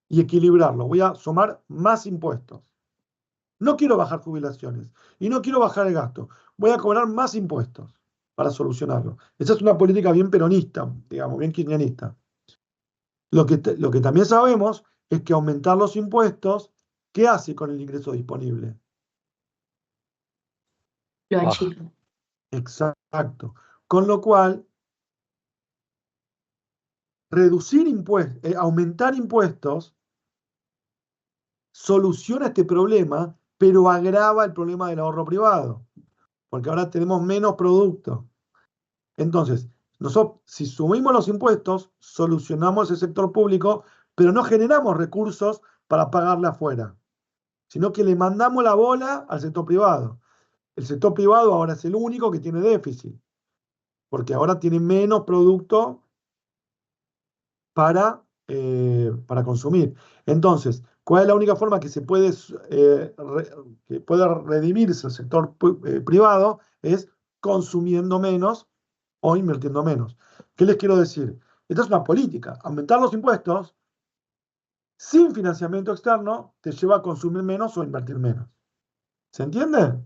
y equilibrarlo. Voy a sumar más impuestos. No quiero bajar jubilaciones y no quiero bajar el gasto. Voy a cobrar más impuestos para solucionarlo. Esa es una política bien peronista, digamos, bien kirchnerista. Lo que también sabemos es que aumentar los impuestos, ¿qué hace con el ingreso disponible? Lo Baja. achico. Exacto. Con lo cual, aumentar impuestos, soluciona este problema, pero agrava el problema del ahorro privado, porque ahora tenemos menos producto. Entonces, nosotros, si subimos los impuestos, solucionamos el sector público, pero no generamos recursos para pagarle afuera, sino que le mandamos la bola al sector privado. El sector privado ahora es el único que tiene déficit, porque ahora tiene menos producto para consumir. Entonces, ¿cuál es la única forma que que pueda redimirse el sector privado? Es consumiendo menos o invirtiendo menos. ¿Qué les quiero decir? Esta es una política. Aumentar los impuestos sin financiamiento externo te lleva a consumir menos o invertir menos. ¿Se entiende?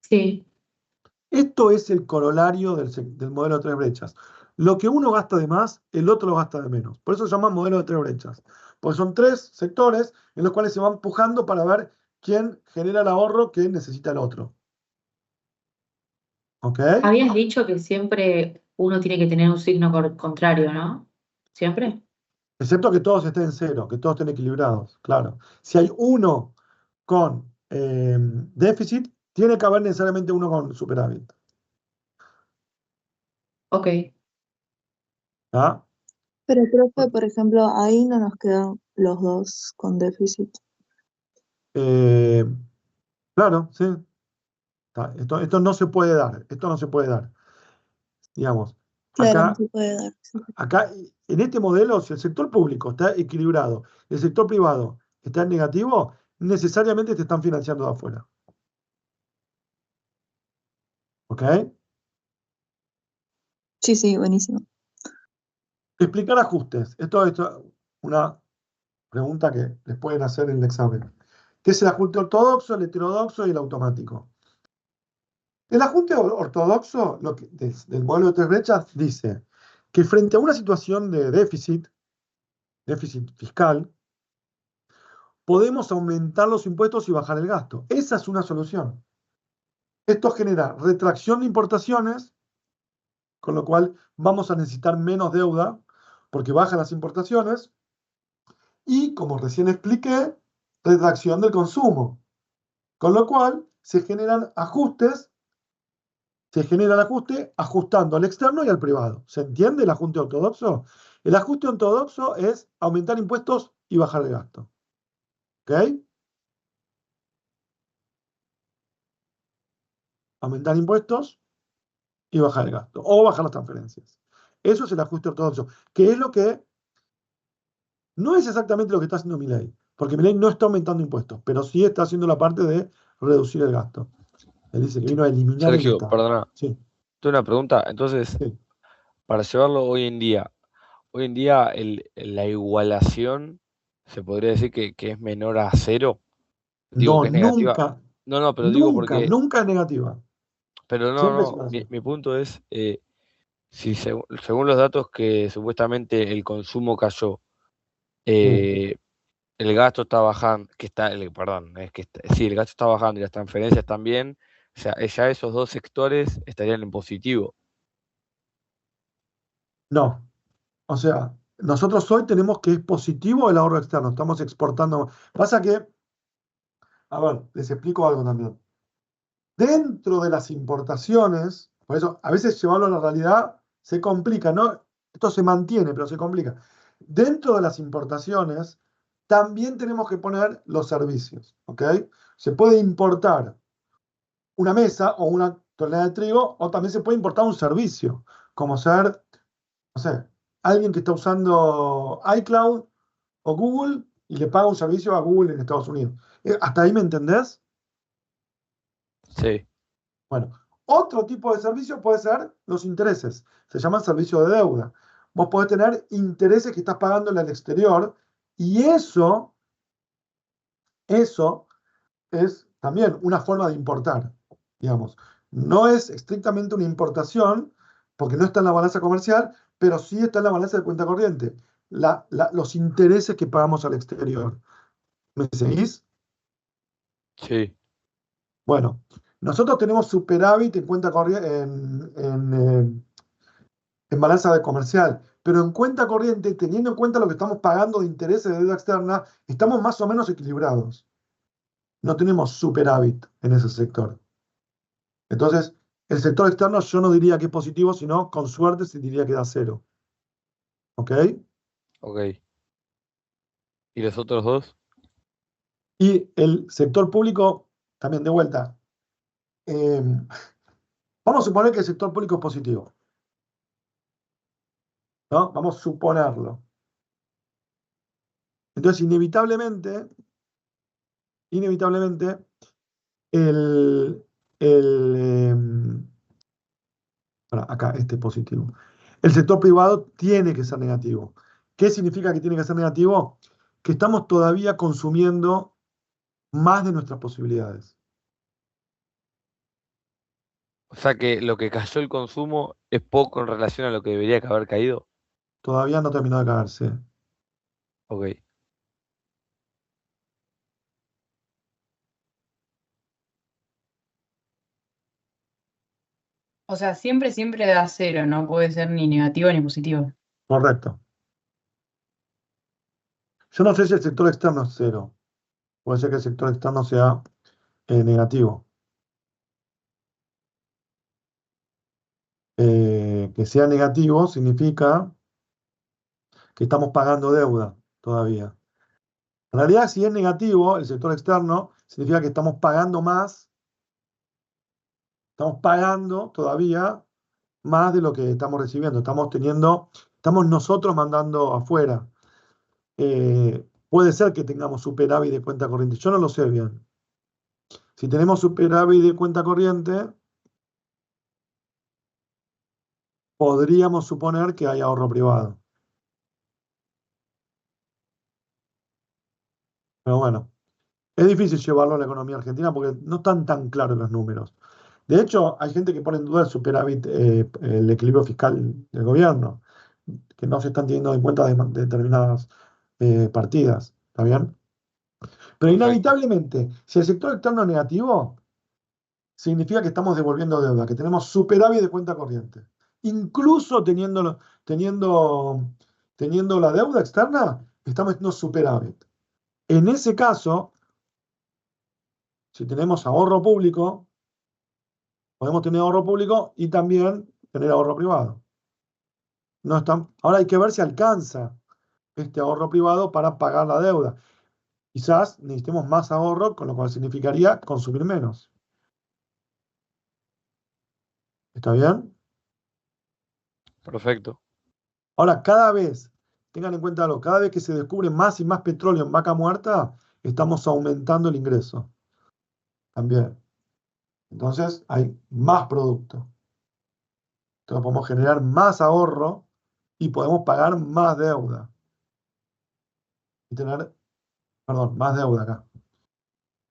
Sí. Esto es el corolario del modelo de tres brechas. Lo que uno gasta de más, el otro lo gasta de menos. Por eso se llama modelo de tres brechas. Porque son tres sectores en los cuales se van empujando para ver quién genera el ahorro que necesita el otro. ¿Ok? Habías dicho que siempre uno tiene que tener un signo contrario, ¿no? ¿Siempre? Excepto que todos estén en cero, que todos estén equilibrados, claro. Si hay uno con déficit, tiene que haber necesariamente uno con superávit. Ok. ¿Ah? Pero, profe, por ejemplo, ahí no nos quedan los dos con déficit. Eh, claro, sí. Esto no se puede dar. Esto no se puede dar. Digamos, Claro, no acá, se puede dar. Sí. acá, en este modelo, si el sector público está equilibrado, el sector privado está en negativo, necesariamente te están financiando de afuera. ¿Ok? Sí, sí, buenísimo. Explicar ajustes. Esto es una pregunta que les pueden hacer en el examen. ¿Qué es el ajuste ortodoxo, el heterodoxo y el automático? El ajuste ortodoxo del modelo de tres brechas dice que frente a una situación de déficit fiscal, podemos aumentar los impuestos y bajar el gasto. Esa es una solución. Esto genera retracción de importaciones, con lo cual vamos a necesitar menos deuda porque bajan las importaciones y, como recién expliqué, retracción del consumo, con lo cual se generan ajustes, se genera el ajuste ajustando al externo y al privado. ¿Se entiende el ajuste ortodoxo? El ajuste ortodoxo es aumentar impuestos y bajar el gasto. ¿Ok? Aumentar impuestos y bajar el gasto, o bajar las transferencias. Eso es el ajuste ortodoxo, que es lo que no es exactamente lo que está haciendo Milei, porque Milei no está aumentando impuestos, pero sí está haciendo la parte de reducir el gasto. Él dice que vino a eliminar el Sergio, Estado. perdona, Sí, tengo una pregunta. Entonces, sí. para llevarlo hoy en día la igualación se podría decir que es menor a cero. Digo No, que es negativa. nunca, No, no, pero digo nunca, porque, nunca es negativa. pero no, Siempre es no, igual. mi punto es, si según los datos que supuestamente el consumo cayó, Sí. el gasto está bajando, perdón, sí, el gasto está bajando y las transferencias también, o sea, ya esos dos sectores estarían en positivo. No, o sea, nosotros hoy tenemos que es positivo el ahorro externo, estamos exportando. Pasa que, a ver, les explico algo también. Dentro de las importaciones, por eso a veces llevarlo a la realidad se complica, ¿no? Esto se mantiene, pero se complica. Dentro de las importaciones también tenemos que poner los servicios, ¿ok? Se puede importar una mesa o una tonelada de trigo, o también se puede importar un servicio, como ser, no sé, alguien que está usando iCloud o Google y le paga un servicio a Google en Estados Unidos. ¿Hasta ahí me entendés? Sí, Bueno, otro tipo de servicio puede ser los intereses. Se llaman servicio de deuda. Vos podés tener intereses que estás pagándole al exterior y eso es también una forma de importar, digamos. No es estrictamente una importación porque no está en la balanza comercial, pero sí está en la balanza de cuenta corriente. Los intereses que pagamos al exterior. ¿Me seguís? sí, Bueno, nosotros tenemos superávit en cuenta corriente, en balanza de comercial, pero en cuenta corriente, teniendo en cuenta lo que estamos pagando de intereses de deuda externa, estamos más o menos equilibrados. No tenemos superávit en ese sector. Entonces, el sector externo yo no diría que es positivo, sino con suerte se diría que da cero. ¿Ok? Ok. ¿Y los otros dos? Y el sector público, también de vuelta. Vamos a suponer que el sector público es positivo. ¿No? Vamos a suponerlo. Entonces, inevitablemente, el, acá, este es positivo. El sector privado tiene que ser negativo. ¿Qué significa que tiene que ser negativo? Que estamos todavía consumiendo más de nuestras posibilidades. O sea que lo que cayó el consumo es poco en relación a lo que debería haber caído. Todavía no terminó de caerse. Ok. O sea, siempre da cero, no puede ser ni negativo ni positivo. Correcto. Yo no sé si el sector externo es cero. Puede ser que el sector externo sea negativo. Que sea negativo significa que estamos pagando deuda todavía. En realidad, si es negativo el sector externo, significa que estamos pagando todavía más de lo que estamos recibiendo. Estamos nosotros mandando afuera. Puede ser que tengamos superávit de cuenta corriente. Yo no lo sé bien. Si tenemos superávit de cuenta corriente, podríamos suponer que hay ahorro privado. Pero bueno, es difícil llevarlo a la economía argentina porque no están tan claros los números. De hecho, hay gente que pone en duda el superávit, el equilibrio fiscal del gobierno, que no se están teniendo en cuenta de determinadas partidas. ¿Está bien? Pero Perfecto. inevitablemente, si el sector externo es negativo, significa que estamos devolviendo deuda, que tenemos superávit de cuenta corriente. Incluso teniendo la deuda externa, estamos teniendo superávit. En ese caso, si tenemos ahorro público, podemos tener ahorro público y también tener ahorro privado. Ahora hay que ver si alcanza este ahorro privado para pagar la deuda. Quizás necesitemos más ahorro, con lo cual significaría consumir menos. ¿Está bien? Perfecto. Ahora, tengan en cuenta algo, cada vez que se descubre más y más petróleo en vaca muerta, estamos aumentando el ingreso. También. Entonces, hay más producto. Entonces, podemos generar más ahorro y podemos pagar más deuda. Y tener, perdón, más deuda acá.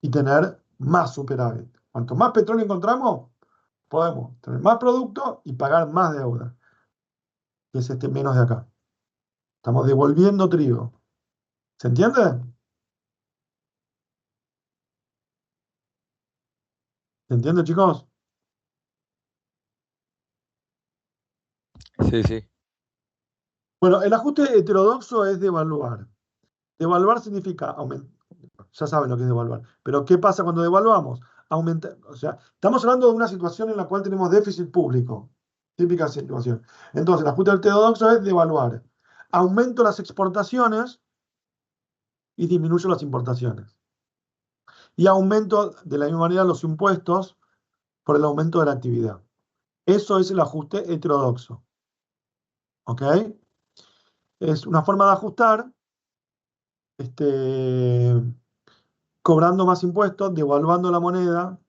Y tener más superávit. Cuanto más petróleo encontramos, podemos tener más producto y pagar más deuda. Que es este menos de acá. Estamos devolviendo trigo. ¿Se entiende? ¿Se entiende, chicos? Sí, sí. Bueno, el ajuste heterodoxo es devaluar. Devaluar significa aumentar. Ya saben lo que es devaluar. Pero ¿qué pasa cuando devaluamos? O sea, estamos hablando de una situación en la cual tenemos déficit público. Típica situación. Entonces, el ajuste heterodoxo es devaluar. Aumento las exportaciones y disminuyo las importaciones. Y aumento de la misma manera los impuestos por el aumento de la actividad. Eso es el ajuste heterodoxo. ¿Ok? Es una forma de ajustar, cobrando más impuestos, devaluando la moneda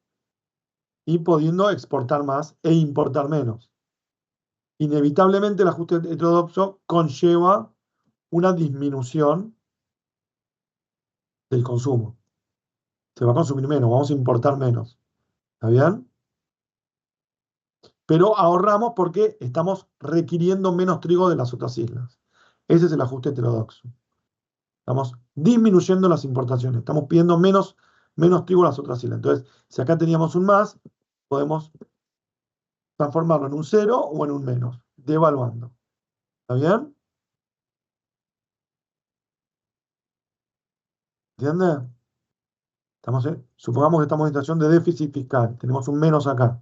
y pudiendo exportar más e importar menos. Inevitablemente el ajuste heterodoxo conlleva una disminución del consumo. Se va a consumir menos, vamos a importar menos. ¿Está bien? Pero ahorramos porque estamos requiriendo menos trigo de las otras islas. Ese es el ajuste heterodoxo. Estamos disminuyendo las importaciones, estamos pidiendo menos trigo a las otras islas. Entonces, si acá teníamos un más, podemos transformarlo en un cero o en un menos, devaluando. ¿Está bien? ¿Entiende? Supongamos que estamos en situación de déficit fiscal. Tenemos un menos acá.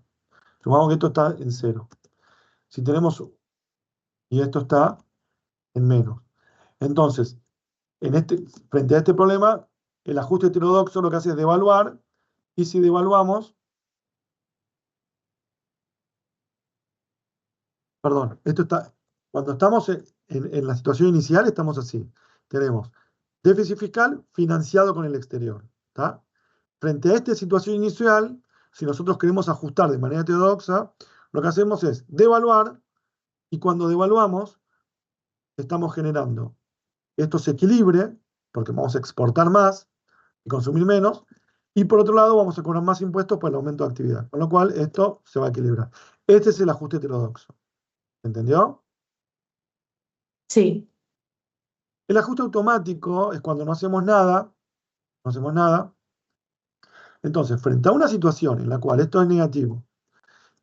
Supongamos que esto está en cero. Si tenemos, y esto está en menos. Entonces, frente a este problema, el ajuste heterodoxo lo que hace es devaluar, y si devaluamos, perdón, cuando estamos en la situación inicial, estamos así. Tenemos déficit fiscal financiado con el exterior. ¿Está? Frente a esta situación inicial, si nosotros queremos ajustar de manera heterodoxa, lo que hacemos es devaluar, y cuando devaluamos, estamos generando esto se equilibre, porque vamos a exportar más y consumir menos, y por otro lado vamos a cobrar más impuestos por el aumento de actividad, con lo cual esto se va a equilibrar. Este es el ajuste heterodoxo. ¿Entendió? Sí, El ajuste automático es cuando no hacemos nada, no hacemos nada. Entonces, frente a una situación en la cual esto es negativo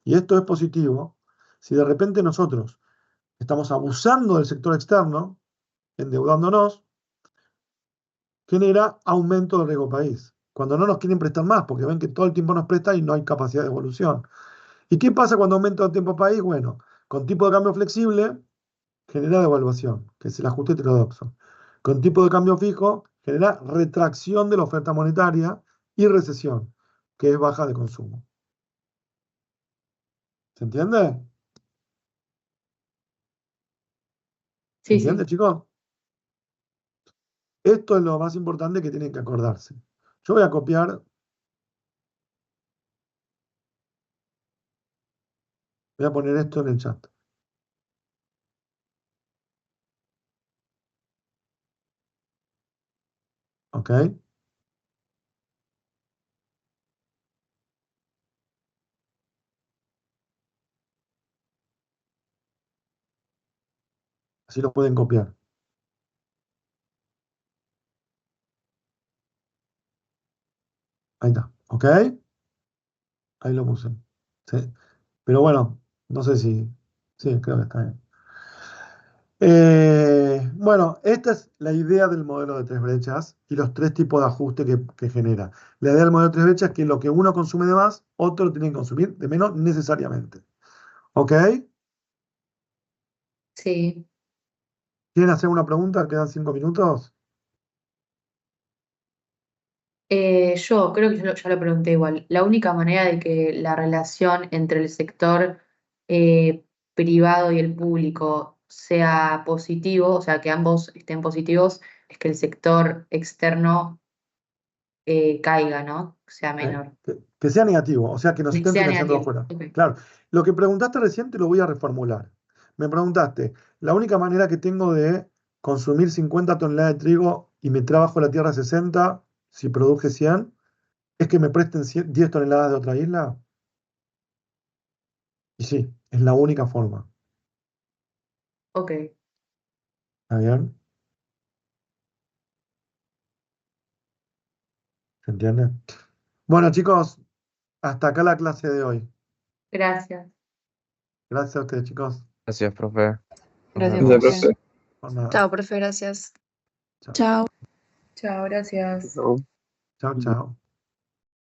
y esto es positivo, si de repente nosotros estamos abusando del sector externo, endeudándonos, genera aumento del riesgo país. Cuando no nos quieren prestar más, porque ven que todo el tiempo nos prestan y no hay capacidad de evolución. ¿Y qué pasa cuando aumenta el tiempo país? Bueno, con tipo de cambio flexible genera devaluación, que es el ajuste heterodoxo. Con tipo de cambio fijo genera retracción de la oferta monetaria y recesión, que es baja de consumo. ¿Se entiende? ¿Se sí, entiende, sí. chicos? Esto es lo más importante que tienen que acordarse. Yo voy a copiar, voy a poner esto en el chat. ¿Ok? Así lo pueden copiar. Ahí está. ¿Ok? Ahí lo puse. Sí. Pero bueno, no sé si... Sí, creo que está bien. Bueno, esta es la idea del modelo de tres brechas y los tres tipos de ajuste que genera. La idea del modelo de tres brechas es que lo que uno consume de más, otro lo tiene que consumir de menos necesariamente. ¿Ok? Sí. ¿Quieren hacer una pregunta? ¿Quedan 5 minutos? Yo creo que ya lo pregunté igual. La única manera de que la relación entre el sector privado y el público sea positivo, o sea, que ambos estén positivos, es que el sector externo caiga, ¿no? Sea menor. Que sea negativo, o sea, que nos Que estén sea financiando negativo. afuera. Ok. Claro, lo que preguntaste recién te lo voy a reformular. Me preguntaste, la única manera que tengo de consumir 50 toneladas de trigo y me trabajo la tierra 60, si produje 100, es que me presten 10 toneladas de otra isla. Y sí, es la única forma. Ok. ¿Está bien? ¿Se entiende? Bueno, chicos, hasta acá la clase de hoy. Gracias. Gracias a ustedes, chicos. Gracias, profe. Nos Gracias, vemos. profe. Por nada. Chao, profe, gracias. Chao, Chao. Chao, gracias. No. chao. Chao.